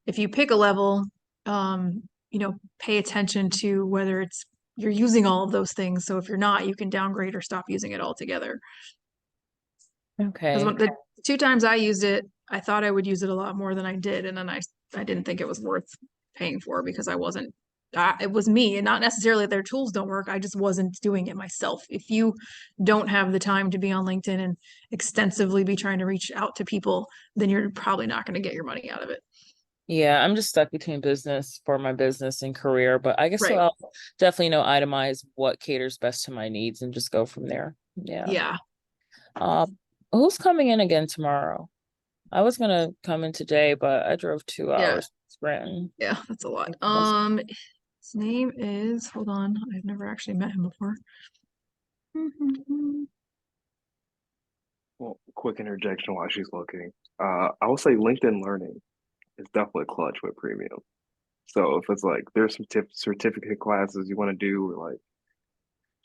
if you pick a level, pay attention to whether you're using all of those things. So if you're not, you can downgrade or stop using it altogether. Because Okay. the 2 times I used it, I thought I would use it a lot more than I did, and then I didn't think it was worth paying for because I wasn't. It was me, and not necessarily their tools don't work. I just wasn't doing it myself. If you don't have the time to be on LinkedIn and extensively be trying to reach out to people, then you're probably not going to get your money out of it. Yeah, I'm just stuck between business for my business and career, but I guess Right. I'll definitely itemize what caters best to my needs and just go from there. Yeah. Yeah. Who's coming in again tomorrow? I was gonna come in today, but I drove 2 hours sprinting. Yeah, that's a lot. His name is, hold on, I've never actually met him before. Well, quick interjection while she's looking. I would say LinkedIn Learning is definitely clutch with premium. So if it's like there's some certificate classes you want to do, or like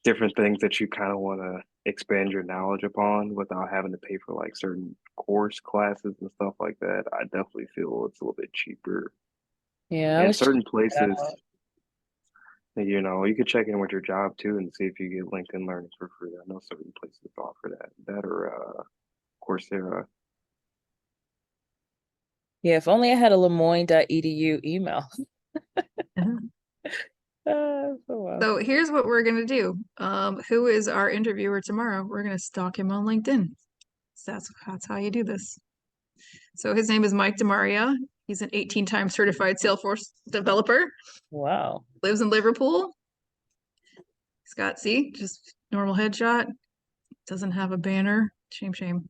different things that you kind of want to expand your knowledge upon without having to pay for like certain course classes and stuff like that, I definitely feel it's a little bit cheaper. Yeah, I In was certain checking that places, out. you could check in with your job too and see if you get LinkedIn Learning for free. I know certain places offer that. That or Coursera. Yeah, if only I had a lemoyne.edu email. So well. So here's what we're gonna do. Who is our interviewer tomorrow? We're gonna stalk him on LinkedIn. So that's how you do this. So his name is Mike DeMaria. He's an 18-time certified Salesforce developer. Wow. Lives in Liverpool. He's got, see, just normal headshot. Doesn't have a banner. Shame.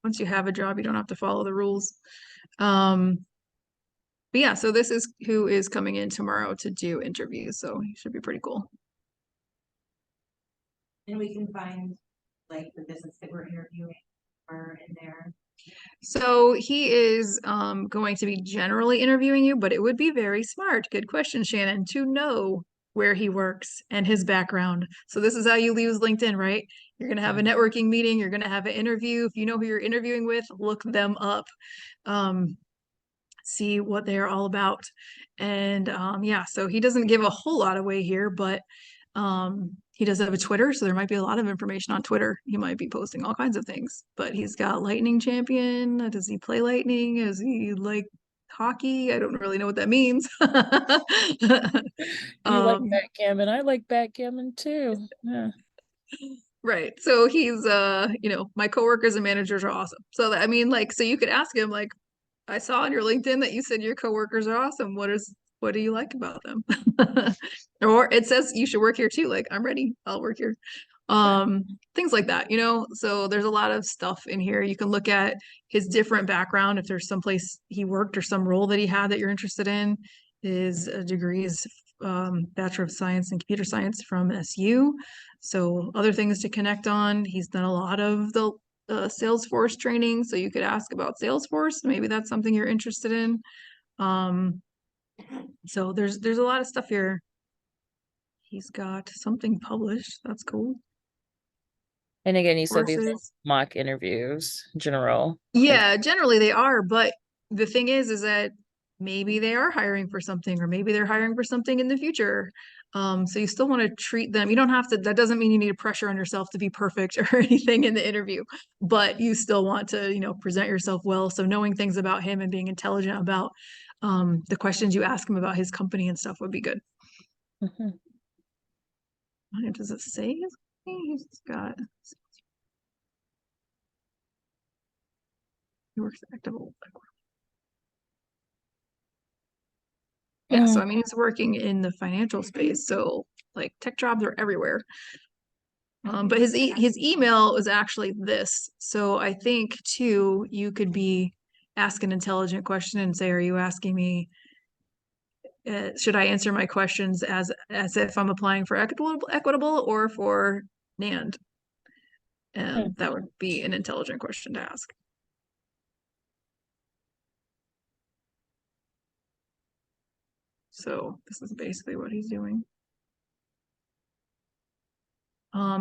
Once you have a job, you don't have to follow the rules. But yeah, so this is who is coming in tomorrow to do interviews. So he should be pretty cool. And we can find like the business that we're interviewing or in there. So he is going to be generally interviewing you, but it would be very smart. Good question, Shannon, to know where he works and his background. So this is how you use LinkedIn, right? You're going to have a networking meeting. You're going to have an interview. If you know who you're interviewing with, look them up. See what they are all about. And yeah, so he doesn't give a whole lot away here, but he does have a Twitter, so there might be a lot of information on Twitter. He might be posting all kinds of things, but he's got Lightning Champion. Does he play Lightning? Is he like hockey? I don't really know what that means. You like backgammon. I like backgammon too. Yeah. Right. So he's my coworkers and managers are awesome. So that, I mean, like, so you could ask him, like, I saw on your LinkedIn that you said your coworkers are awesome. What do you like about them? Or it says you should work here too. Like, I'm ready. I'll work here. Things like that, So there's a lot of stuff in here. You can look at his different background if there's some place he worked or some role that he had that you're interested in. His degree is Bachelor of Science in Computer Science from SU. So other things to connect on. He's done a lot of the Salesforce training, so you could ask about Salesforce. Maybe that's something you're interested in. So there's a lot of stuff here. He's got something published. That's cool. And again, you said these are Courses. mock interviews, general. Yeah, generally they are, but the thing is that maybe they are hiring for something, or maybe they're hiring for something in the future. So you still want to treat them. You don't have to, that doesn't mean you need to pressure on yourself to be perfect or anything in the interview, but you still want to, present yourself well. So knowing things about him and being intelligent about the questions you ask him about his company and stuff would be good. Mm-hmm. Does it say his company? He's got, he works at Active. Yeah, so I mean, he's working in the financial space, so like tech jobs are everywhere. But his email is actually this. So I think too, you could be ask an intelligent question and say, "Are you asking me? Should I answer my questions as if I'm applying for equitable or for NAND?" And that would be an intelligent question to ask. So this is basically what he's doing.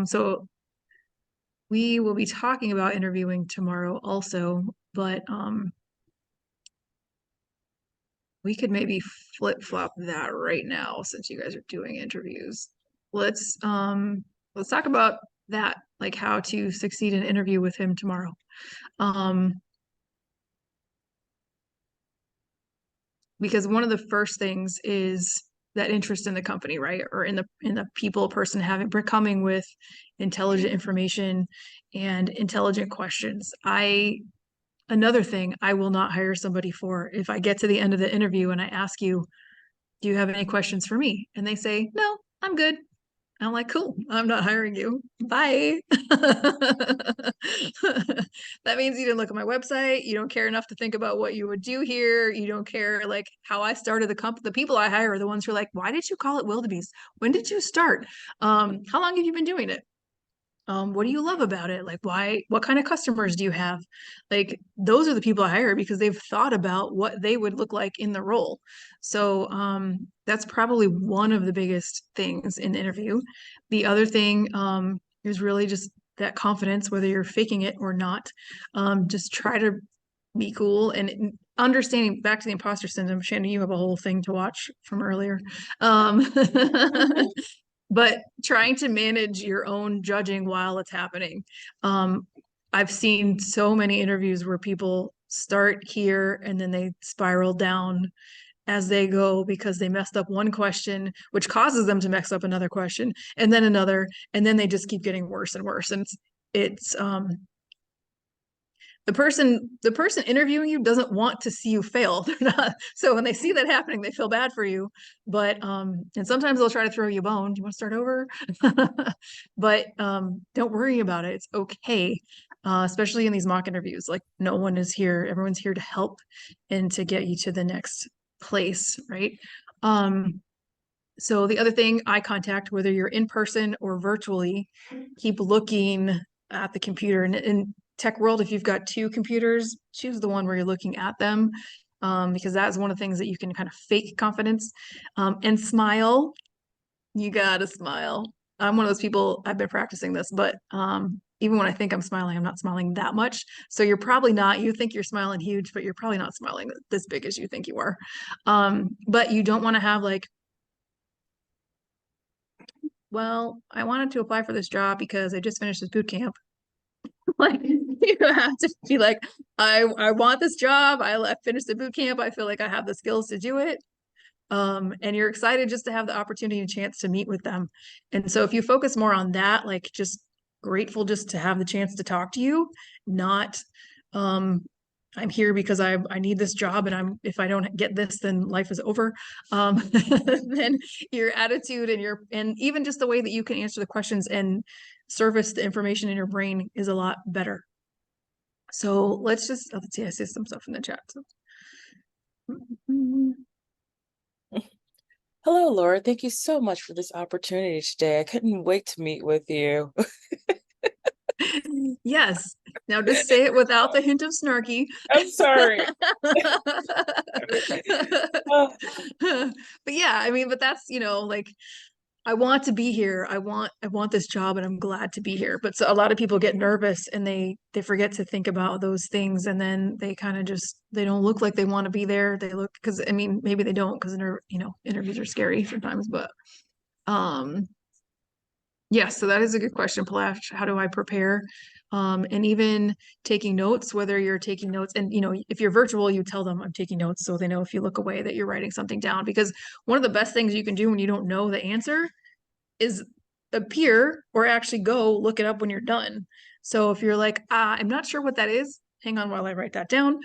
So we will be talking about interviewing tomorrow also, but we could maybe flip-flop that right now since you guys are doing interviews. Let's talk about that, like how to succeed in an interview with him tomorrow. Because one of the first things is that interest in the company, right? Or in the people person coming with intelligent information and intelligent questions. Another thing I will not hire somebody for, if I get to the end of the interview and I ask you, do you have any questions for me? And they say, no, I'm good. I'm like, cool, I'm not hiring you. Bye. That means you didn't look at my website. You don't care enough to think about what you would do here. You don't care like how I started the company. The people I hire are the ones who are like, why did you call it Wildebeest? When did you start? How long have you been doing it? What do you love about it? Like, what kind of customers do you have? Like, those are the people I hire because they've thought about what they would look like in the role. So, that's probably one of the biggest things in the interview. The other thing, is really just that confidence, whether you're faking it or not. Just try to be cool and understanding back to the imposter syndrome. Shannon, you have a whole thing to watch from earlier. But trying to manage your own judging while it's happening. I've seen so many interviews where people start here and then they spiral down as they go because they messed up one question, which causes them to mess up another question and then another, and then they just keep getting worse and worse. And it's the person interviewing you doesn't want to see you fail. They're not, so when they see that happening, they feel bad for you. But and sometimes they'll try to throw you a bone. Do you want to start over? But don't worry about it. It's okay. Especially in these mock interviews. Like no one is here, everyone's here to help and to get you to the next place, right? So the other thing, eye contact, whether you're in person or virtually, keep looking at the computer. And in tech world, if you've got two computers, choose the one where you're looking at them, because that's one of the things that you can kind of fake confidence. And smile. You gotta smile. I'm one of those people, I've been practicing this, but even when I think I'm smiling, I'm not smiling that much. So you're probably not, you think you're smiling huge, but you're probably not smiling this big as you think you are. But you don't want to have like, well, I wanted to apply for this job because I just finished this boot camp. Like you have to be like, I want this job. I finished the boot camp. I feel like I have the skills to do it. And you're excited just to have the opportunity and chance to meet with them. And so if you focus more on that, like just grateful just to have the chance to talk to you, not I'm here because I need this job and if I don't get this, then life is over. Then your attitude and even just the way that you can answer the questions and service the information in your brain is a lot better. So let's see, I see some stuff in the chat. So. Hello, Laura. Thank you so much for this opportunity today. I couldn't wait to meet with you. Yes. Now just say it without the hint of snarky. I'm sorry. But yeah, I mean, but that's, like I want to be here. I want this job and I'm glad to be here. But so a lot of people get nervous and they forget to think about those things and then they kind of they don't look like they want to be there. They look because I mean maybe they don't because interviews are scary sometimes, but yes, so that is a good question, Palash. How do I prepare? And even taking notes, whether you're taking notes and, if you're virtual, you tell them I'm taking notes so they know if you look away that you're writing something down. Because one of the best things you can do when you don't know the answer is appear or actually go look it up when you're done. So if you're like, I'm not sure what that is, hang on while I write that down.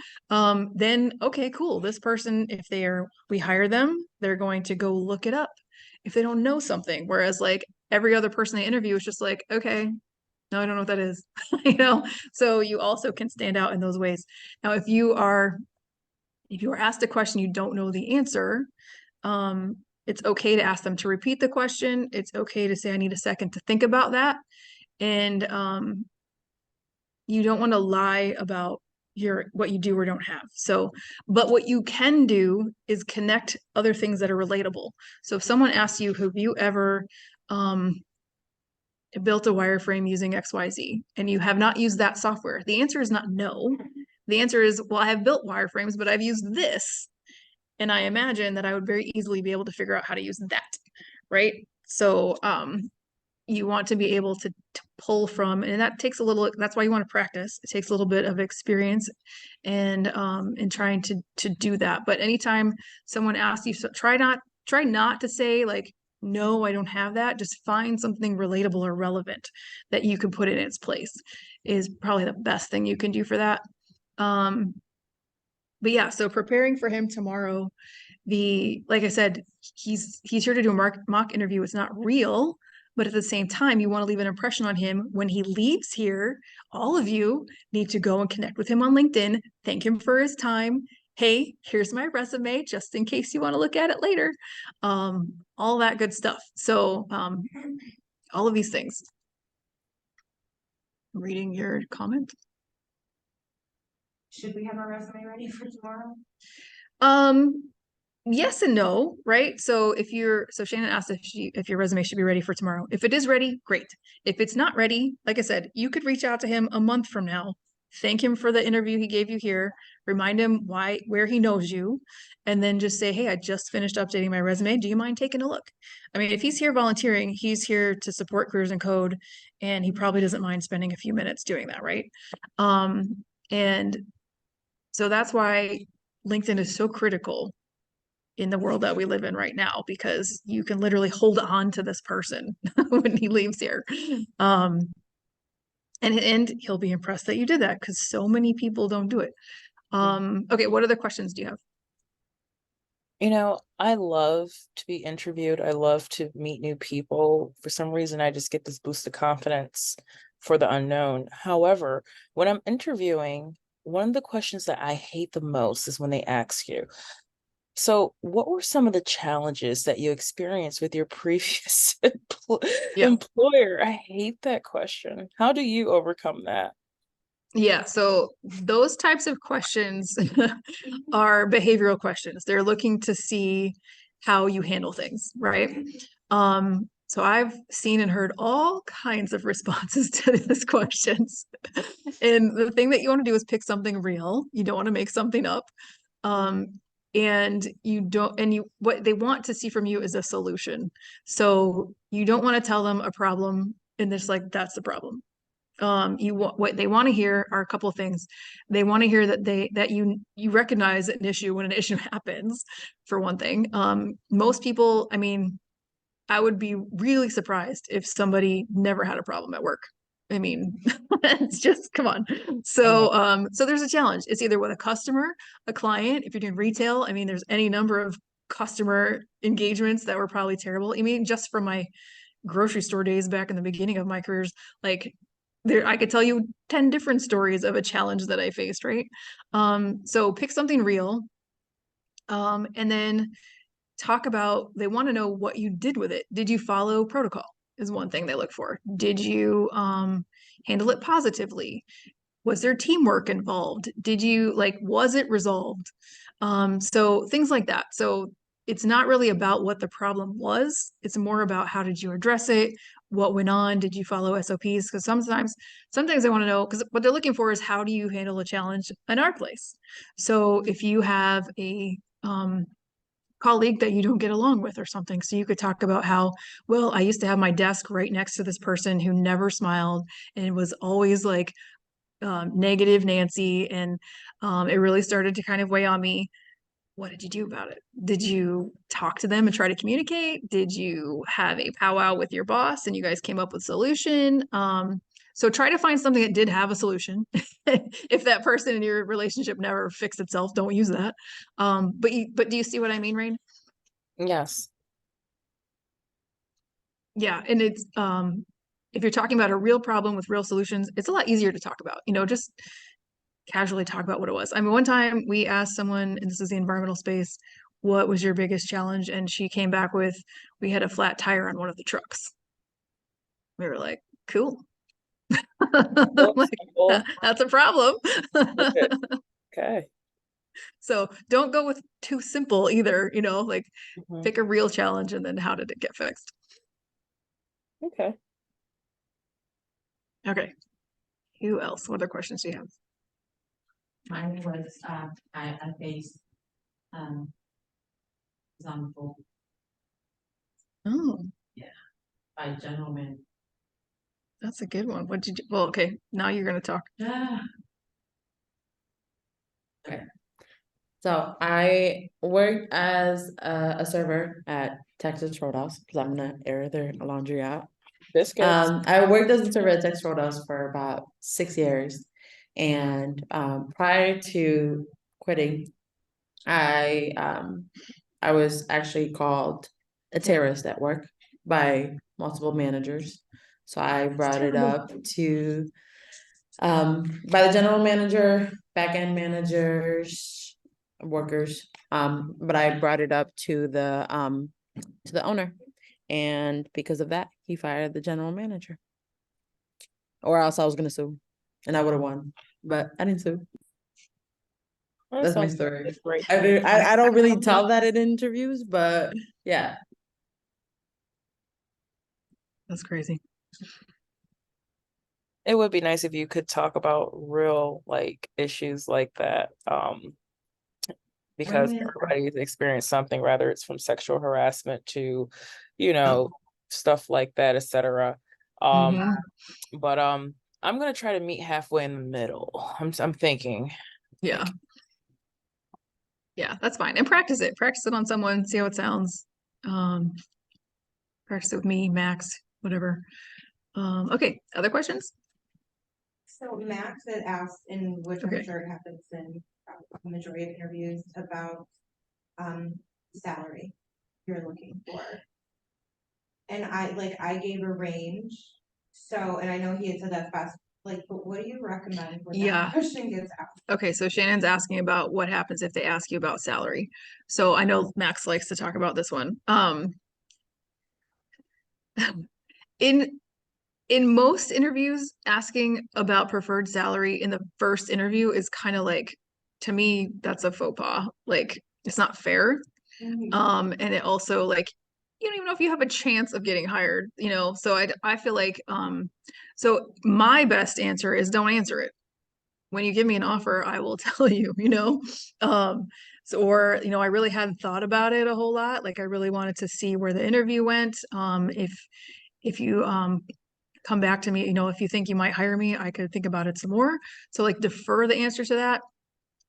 Then, okay, cool. This person, we hire them, they're going to go look it up if they don't know something. Whereas like every other person they interview is just like, okay, no, I don't know what that is. So you also can stand out in those ways. Now, if you are asked a question you don't know the answer, it's okay to ask them to repeat the question. It's okay to say, I need a second to think about that. And you don't want to lie about what you do or don't have. So, but what you can do is connect other things that are relatable. So if someone asks you, have you ever built a wireframe using XYZ and you have not used that software, the answer is not no. The answer is, well, I have built wireframes, but I've used this. And I imagine that I would very easily be able to figure out how to use that. Right. So you want to be able to pull from, and that takes a little, that's why you want to practice. It takes a little bit of experience and in trying to do that. But anytime someone asks you, so try not to say like, no, I don't have that. Just find something relatable or relevant that you can put in its place is probably the best thing you can do for that. But yeah, so preparing for him tomorrow, like I said, he's here to do a mock interview. It's not real, but at the same time, you want to leave an impression on him when he leaves here. All of you need to go and connect with him on LinkedIn, thank him for his time. Hey, here's my resume, just in case you want to look at it later. All that good stuff. So all of these things. Reading your comment. Should we have our resume ready for tomorrow? Yes and no, right? So Shannon asked if your resume should be ready for tomorrow. If it is ready, great. If it's not ready, like I said, you could reach out to him a month from now, thank him for the interview he gave you here, remind him where he knows you, and then just say, hey, I just finished updating my resume. Do you mind taking a look? I mean, if he's here volunteering, he's here to support Careers in Code, and he probably doesn't mind spending a few minutes doing that, right? And so that's why LinkedIn is so critical in the world that we live in right now, because you can literally hold on to this person when he leaves here. And he'll be impressed that you did that, because so many people don't do it. Okay, what other questions do you have? You know, I love to be interviewed. I love to meet new people. For some reason, I just get this boost of confidence for the unknown. However, when I'm interviewing, one of the questions that I hate the most is when they ask you, so what were some of the challenges that you experienced with your previous employer? I hate that question. How do you overcome that? Yeah, so those types of questions are behavioral questions. They're looking to see how you handle things, right? So I've seen and heard all kinds of responses to these questions. And the thing that you want to do is pick something real. You don't want to make something up. And what they want to see from you is a solution. So you don't want to tell them a problem and it's like, that's the problem. What they want to hear are a couple of things. They want to hear that you recognize an issue when an issue happens, for one thing. Most people, I mean, I would be really surprised if somebody never had a problem at work. I mean, it's just, come on. So so there's a challenge. It's either with a customer, a client. If you're doing retail, I mean, there's any number of customer engagements that were probably terrible. I mean, just from my grocery store days back in the beginning of my careers, like I could tell you 10 different stories of a challenge that I faced, right? So pick something real. And then talk about, they want to know what you did with it. Did you follow protocol is one thing they look for. Did you handle it positively? Was there teamwork involved? Was it resolved? So things like that. So it's not really about what the problem was. It's more about how did you address it? What went on? Did you follow SOPs? Because sometimes they want to know, because what they're looking for is how do you handle a challenge in our place? So if you have a colleague that you don't get along with or something. So you could talk about how, well, I used to have my desk right next to this person who never smiled and was always like negative Nancy. And it really started to kind of weigh on me. What did you do about it? Did you talk to them and try to communicate? Did you have a powwow with your boss and you guys came up with a solution? So try to find something that did have a solution. If that person in your relationship never fixed itself, don't use that. But do you see what I mean, Rain? Yes. Yeah, and it's if you're talking about a real problem with real solutions, it's a lot easier to talk about. Just casually talk about what it was. I mean, one time we asked someone, and this is the environmental space, what was your biggest challenge? And she came back with, we had a flat tire on one of the trucks. We were like, cool. Well, Like, simple. that's a problem. Okay. So don't go with too simple either, you know, like Mhm. pick a real challenge and then how did it get fixed? Okay. Okay. Who else? What other questions do you have? Mine was, I faced, example Oh, by gentlemen. that's a good one. What did you, well, okay, now you're gonna talk. So I worked as a server at Texas Roadhouse because I'm gonna air their laundry out. Biscuits. I worked as a server at Texas Roadhouse for about 6 years, and prior to quitting, I was actually called a terrorist at work by multiple managers. So I brought it terrible. up to by the general manager, back end managers, workers. But I brought it up to the owner. And because of that, he fired the general manager. Or else I was gonna sue. And I would have won. But I didn't sue. That That's my sounds story. like a great. I don't really tell that in interviews, but yeah. That's crazy. It would be nice if you could talk about real like issues like that. Because everybody's experienced something, whether it's from sexual harassment to, you know, stuff like that, etc. Mhm. But I'm gonna try to meet halfway in the middle. I'm thinking. Yeah. Yeah, that's fine. And practice it. Practice it on someone, see how it sounds. Practice it with me, Max, whatever. Okay, other questions? So Max had asked, in which Okay. I'm sure it happens in the majority of interviews, about salary you're looking for. And I gave a range. So, and I know he had said that's fast, like, but what do you recommend when Yeah. that question gets asked? Okay, so Shannon's asking about what happens if they ask you about salary. So I know Max likes to talk about this one. In most interviews, asking about preferred salary in the first interview is kind of like, to me, that's a faux pas. Like, it's not fair. And it also like you don't even know if you have a chance of getting hired, you know. So I feel like so my best answer is don't answer it. When you give me an offer, I will tell you, you know. So or you know, I really hadn't thought about it a whole lot. Like I really wanted to see where the interview went. If you come back to me, you know, if you think you might hire me, I could think about it some more. So like defer the answer to that.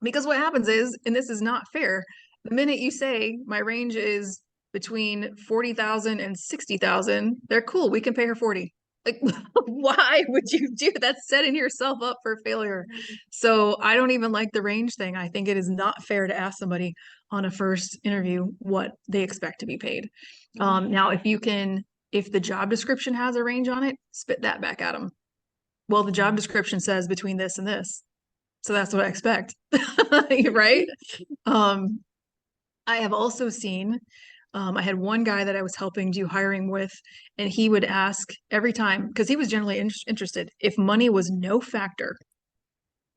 Because what happens is, and this is not fair, the minute you say my range is between 40,000 and 60,000, they're cool. We can pay her 40. Like, why would you do that? That's setting yourself up for failure. So I don't even like the range thing. I think it is not fair to ask somebody on a first interview what they expect to be paid. Now, if the job description has a range on it, spit that back at them. Well, the job description says between this and this. So that's what I expect. Right? I have also seen, I had one guy that I was helping do hiring with, and he would ask every time, because he was generally interested, if money was no factor,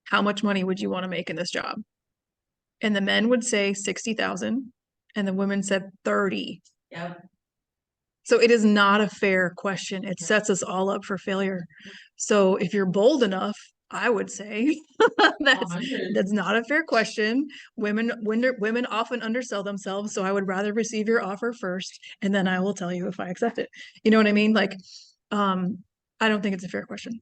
how much money would you want to make in this job? And the men would say 60,000, and the women said 30. Yep. So it is not a fair question. It sets us all up for failure. So if you're bold enough, I would say that's not a fair question. Women often undersell themselves, so I would rather receive your offer first, and then I will tell you if I accept it. You know what I mean? Like, I don't think it's a fair question.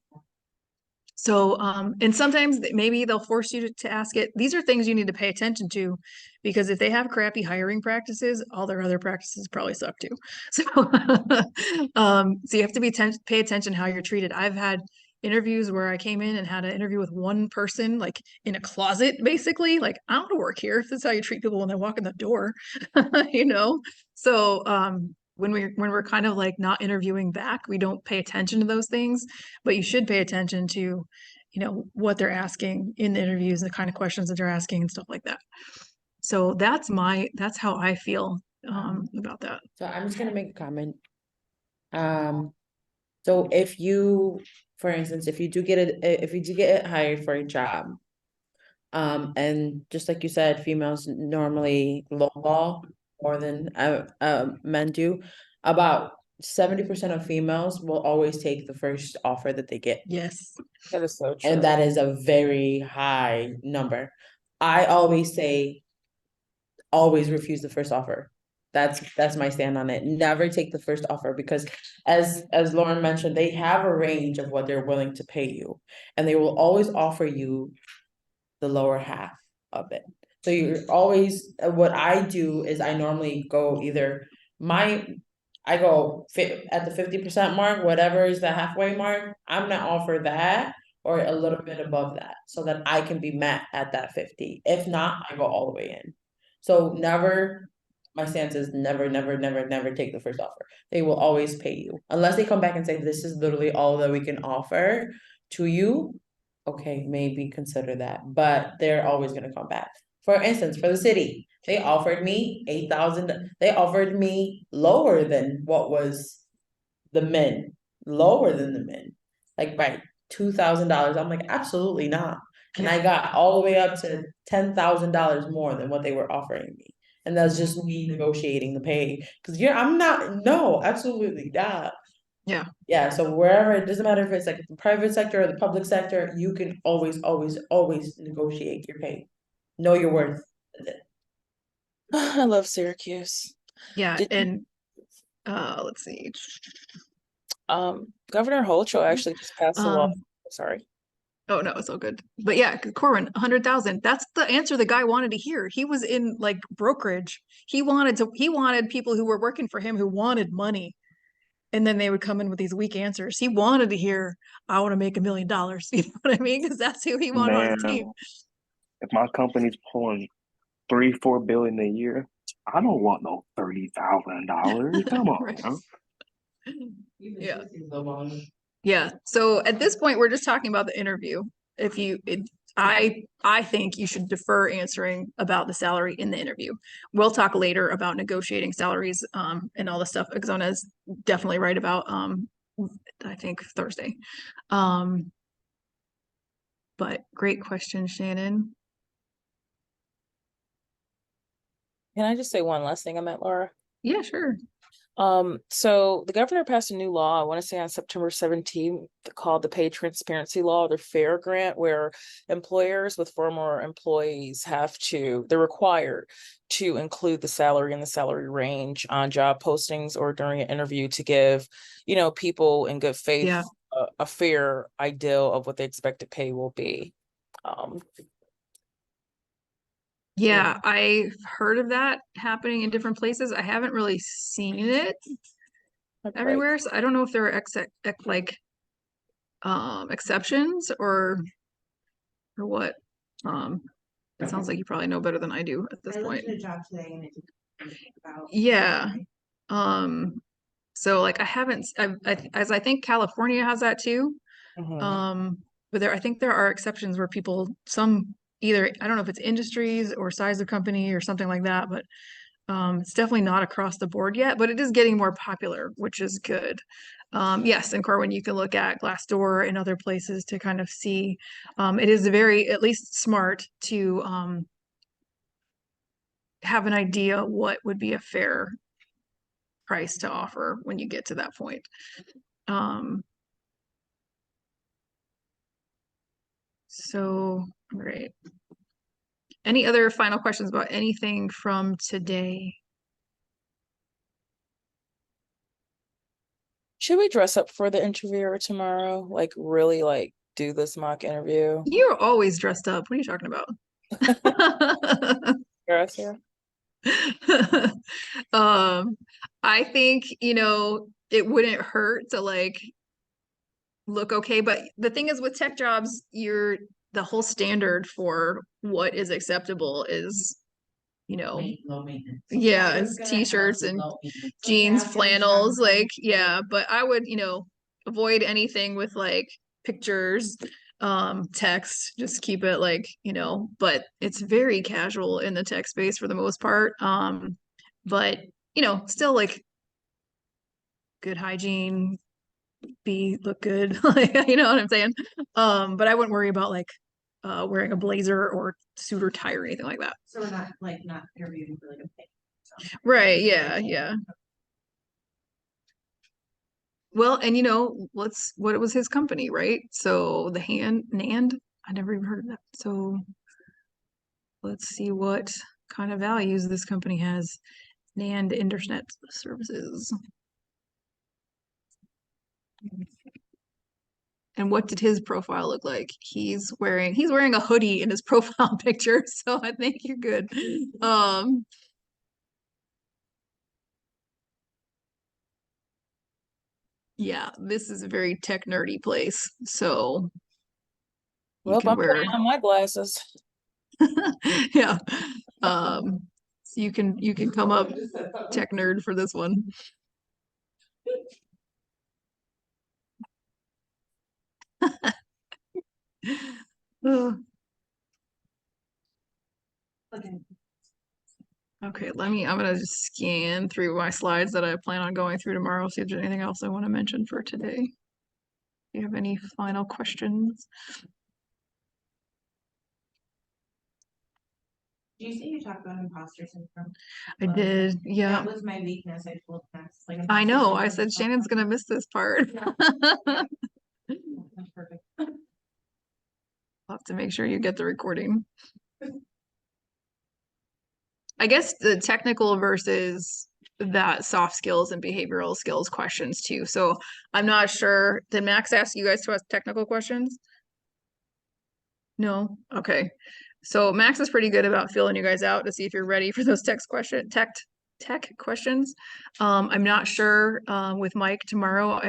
So, and sometimes maybe they'll force you to ask it. These are things you need to pay attention to, because if they have crappy hiring practices, all their other practices probably suck too. So, so you have to pay attention how you're treated. I've had interviews where I came in and had an interview with one person, like in a closet, basically. Like, I don't want to work here if this is how you treat people when they walk in the door, you know? So, when we're kind of like not interviewing back, we don't pay attention to those things, but you should pay attention to, you know, what they're asking in the interviews and the kind of questions that they're asking and stuff like that. So that's how I feel about that. So I'm just gonna make a comment. So if you, for instance, if you do get hired for a job, and just like you said, females normally lowball more than men do. About 70% of females will always take the first offer that they get. Yes. That is so true. And that is a very high number. I always say, always refuse the first offer. That's my stand on it. Never take the first offer, because as Lauren mentioned, they have a range of what they're willing to pay you, and they will always offer you the lower half of it. So you're always, what I do is I normally go either I go at the 50% mark, whatever is the halfway mark, I'm gonna offer that or a little bit above that so that I can be met at that 50. If not, I go all the way in. So never, my stance is never, never, never, never take the first offer. They will always pay you unless they come back and say, this is literally all that we can offer to you. Okay, maybe consider that, but they're always gonna come back. For instance, for the city, they offered me 8,000, they offered me lower than what was the min, lower than the min, like by $2,000. I'm like, absolutely not. And I got all the way up to $10,000 more than what they were offering me. And that's just me negotiating the pay. Cause I'm not, no, absolutely not. Yeah. Yeah, so wherever, it doesn't matter if it's like the private sector or the public sector, you can always, always, always negotiate your pay. Know your worth. I love Syracuse. Yeah. Did you- And let's see. Governor Hochul actually just passed a law. Sorry. Oh no, it's all good. But yeah, Corwin, 100,000. That's the answer the guy wanted to hear. He was in like brokerage. He wanted people who were working for him who wanted money. And then they would come in with these weak answers. He wanted to hear, I want to make $1 million. You know what I mean? Because that's who he wanted on his team. Man, if my company's pulling 3-4 billion a year, I don't want no $30,000. Come on, Right. man. Yeah. Yeah. So at this point, we're just talking about the interview. I think you should defer answering about the salary in the interview. We'll talk later about negotiating salaries and all the stuff. Exona is definitely right about I think Thursday. But great question, Shannon. Can I just say one last thing I meant, Laura? Yeah, sure. So the governor passed a new law, I want to say on September 17th, called the Pay Transparency Law, the FAIR grant, where employers with former employees they're required to include the salary and the salary range on job postings or during an interview to give, people in good faith Yeah. a fair idea of what the expected pay will be. Yeah, I've heard of that happening in different places. I haven't really seen it everywhere, so I don't know if there are exceptions or what. It sounds like you probably know better than I do at this I point. looked at a job today and it didn't about. Yeah. So like I haven't, as I think California has that too. But I think there are exceptions where some either, I don't know if it's industries or size of company or something like that, but it's definitely not across the board yet, but it is getting more popular, which is good. Yes, and Corwin, you can look at Glassdoor and other places to kind of see. It is very, at least smart to have an idea what would be a fair price to offer when you get to that point. So, great. Any other final questions about anything from today? Should we dress up for the interviewer tomorrow? Like really do this mock interview? You're always dressed up. What are you talking about? Dress here. I think, it wouldn't hurt to look okay, but the thing is with tech jobs, the whole standard for what is acceptable is, Low maintenance. yeah, it's t-shirts and jeans, flannels, yeah, but I would, avoid anything with pictures, text, just keep it but it's very casual in the tech space for the most part. But still good hygiene, look good. Like, you know what I'm saying? But I wouldn't worry about like wearing a blazer or suit or tie or anything like that. So we're not like not interviewing for like a pay. Right, yeah, yeah. Well, and you know, what was his company, right? So the NAND, I never even heard of that. So let's see what kind of values this company has. NAND Internet Services. And what did his profile look like? He's wearing a hoodie in his profile picture, so I think you're good. Yeah, this is a very tech nerdy place, so you Well, can I'm wear putting on my glasses. yeah. So you can come up tech nerd for this one. Ugh. Okay, I'm gonna just scan through my slides that I plan on going through tomorrow, see if there's anything else I want to mention for today. Do you have any final questions? Do you see you talked about imposter syndrome? I did, yeah. That was my weakness. I told Max like I imposter know, I syndrome said is Shannon's gonna miss this part. That's perfect. I'll have to make sure you get the recording. I guess the technical versus that soft skills and behavioral skills questions too. So I'm not sure. Did Max ask you guys to ask technical questions? No? Okay. So Max is pretty good about filling you guys out to see if you're ready for those tech questions. I'm not sure with Mike tomorrow.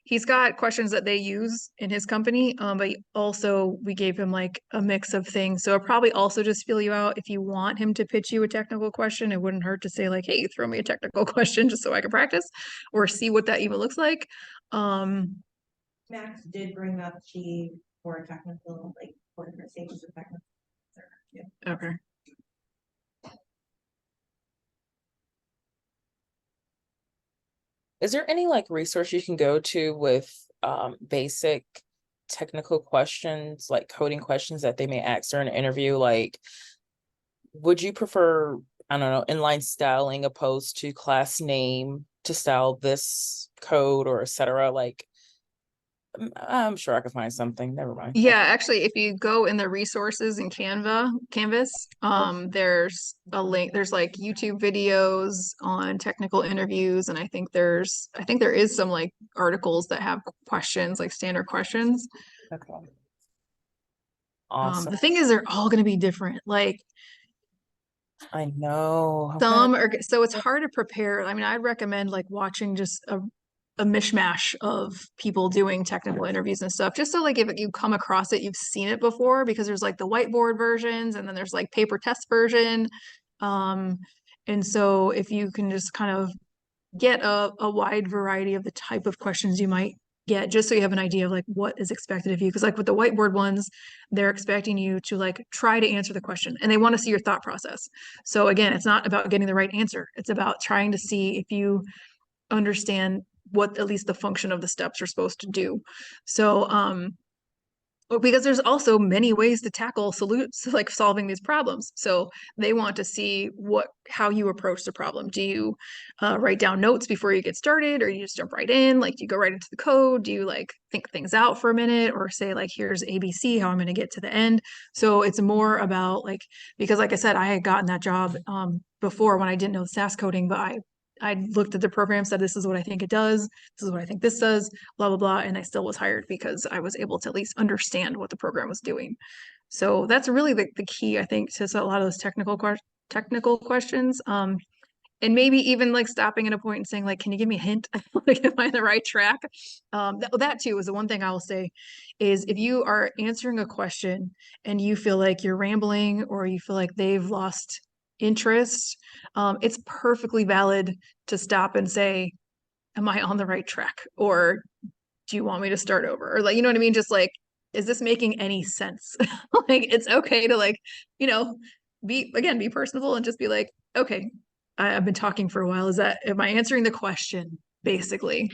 He's got questions that they use in his company, but also we gave him like a mix of things. So it'll probably also just feel you out. If you want him to pitch you a technical question, it wouldn't hurt to say like, hey, throw me a technical question just so I can practice or see what that even looks like. Max did bring up she for technical, like 4 different stages of technical. Yeah. Okay. Is there any like resource you can go to with basic technical questions, like coding questions that they may ask during an interview? Like, would you prefer, I don't know, inline styling opposed to class name to style this code or etc.? Like, I'm sure I could find something. Never mind. Yeah, actually, if you go in the resources in Canvas, there's a link, there's like YouTube videos on technical interviews, and I think there is some like articles that have questions, like standard questions. Okay. Awesome. The thing is, they're all gonna be different. Like I know. some are, so it's hard to prepare. I mean, I'd recommend like watching just a mishmash of people doing technical interviews and stuff, just so like if you come across it, you've seen it before, because there's like the whiteboard versions and then there's like paper test version. And so if you can just kind of get a wide variety of the type of questions you might get, just so you have an idea of like what is expected of you. Because like with the whiteboard ones, they're expecting you to like try to answer the question and they want to see your thought process. So again, it's not about getting the right answer. It's about trying to see if you understand what at least the function of the steps are supposed to do. So because there's also many ways to tackle like solving these problems. So they want to see how you approach the problem. Do you write down notes before you get started, or you just jump right in? Like, do you go right into the code? Do you like think things out for a minute, or say like, here's ABC, how I'm going to get to the end? So it's more about like, because like I said, I had gotten that job before when I didn't know SAS coding, but I looked at the program, said, this is what I think it does. This is what I think this does, blah, blah, blah. And I still was hired because I was able to at least understand what the program was doing. So that's really the key, I think, to a lot of those technical questions. And maybe even like stopping at a point and saying like, can you give me a hint? Like, am I on the right track? That too is the one thing I will say is if you are answering a question and you feel like you're rambling or you feel like they've lost interest, it's perfectly valid to stop and say, am I on the right track? Or do you want me to start over? Or like, you know what I mean? Just like, is this making any sense? Like, it's okay to like, you know, be personable and just be like, okay, I've been talking for a while. Am I answering the question? basically.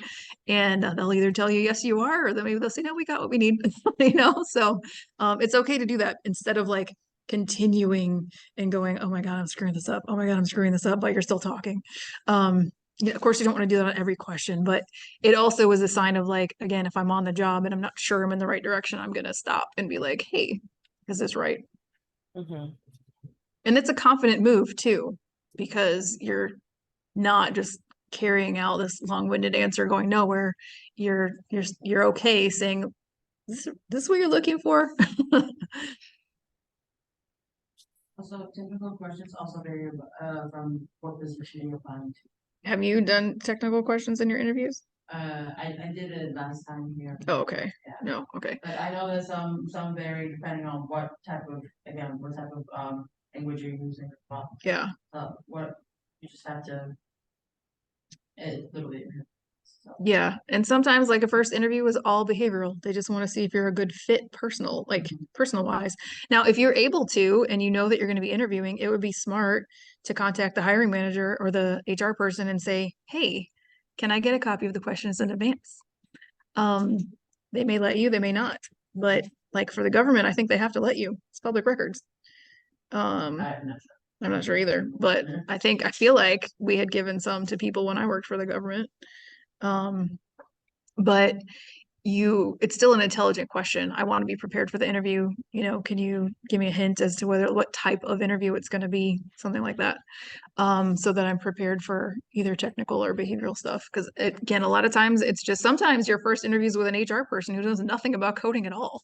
And they'll either tell you, yes, you are, or then maybe they'll say, no, we got what we need, you know? So it's okay to do that instead of like continuing and going, oh my God, I'm screwing this up. Oh my God, I'm screwing this up, but you're still talking. Yeah, of course, you don't want to do that on every question, but it also is a sign of like, again, if I'm on the job and I'm not sure I'm in the right direction, I'm going to stop and be like, hey, is this right? Mhm. And it's a confident move too, because you're not just carrying out this long-winded answer going nowhere. You're okay saying, this is what you're looking for. Also, technical questions also vary from what position you're applying to. Have you done technical questions in your interviews? I did it last time here. Oh, okay. Yeah. No, okay. But I know that some vary depending on what type of language you're using as well. Yeah. What you just have to, it literally. So. Yeah. And sometimes like a first interview is all behavioral. They just want to see if you're a good fit personal wise. Now, if you're able to, and you know that you're going to be interviewing, it would be smart to contact the hiring manager or the HR person and say, hey, can I get a copy of the questions in advance? They may let you, they may not, but like for the government, I think they have to let you. It's public records. I'm not sure. I'm not sure either, but I feel like we had given some to people when I worked for the government. But it's still an intelligent question. I want to be prepared for the interview. You know, can you give me a hint as to what type of interview it's going to be, something like that, so that I'm prepared for either technical or behavioral stuff. Because again, a lot of times it's just sometimes your first interviews with an HR person who knows nothing about coding at all.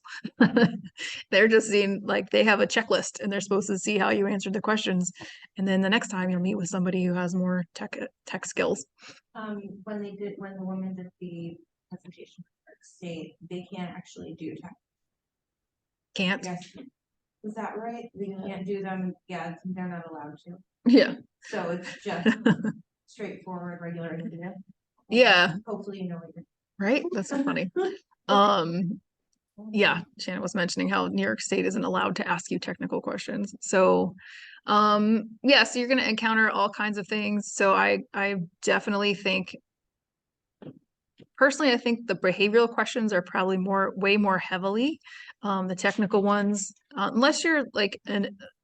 They're just seeing like they have a checklist and they're supposed to see how you answered the questions, and then the next time you'll meet with somebody who has more tech skills. When the woman did the presentation for state, they can't actually do tech. Can't. Yes. Is that right? They can't do them. Yeah, they're not allowed to. Yeah. So it's just straightforward, regular interview. Yeah. Hopefully you know it. Right? That's so funny. Yeah, Shannon was mentioning how New York State isn't allowed to ask you technical questions. So yeah, so you're going to encounter all kinds of things. So I definitely think personally, I think the behavioral questions are probably way more heavily. The technical ones, unless you're like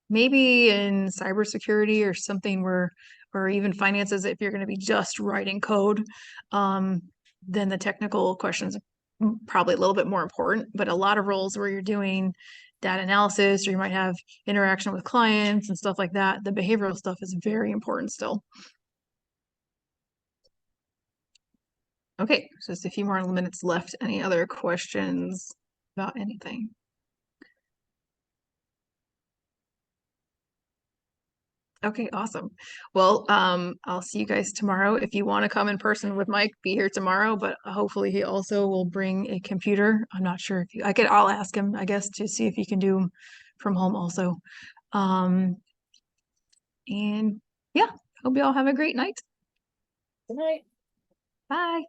maybe in cybersecurity or something or even finances, if you're going to be just writing code, then the technical questions are probably a little bit more important. But a lot of roles where you're doing data analysis or you might have interaction with clients and stuff like that, the behavioral stuff is very important still. Okay, so just a few more minutes left. Any other questions about anything? Okay, awesome. Well, I'll see you guys tomorrow. If you want to come in person with Mike, be here tomorrow, but hopefully he also will bring a computer. I'm not sure if I'll ask him, I guess, to see if he can do from home also. And yeah, hope you all have a great night. Good night. Bye.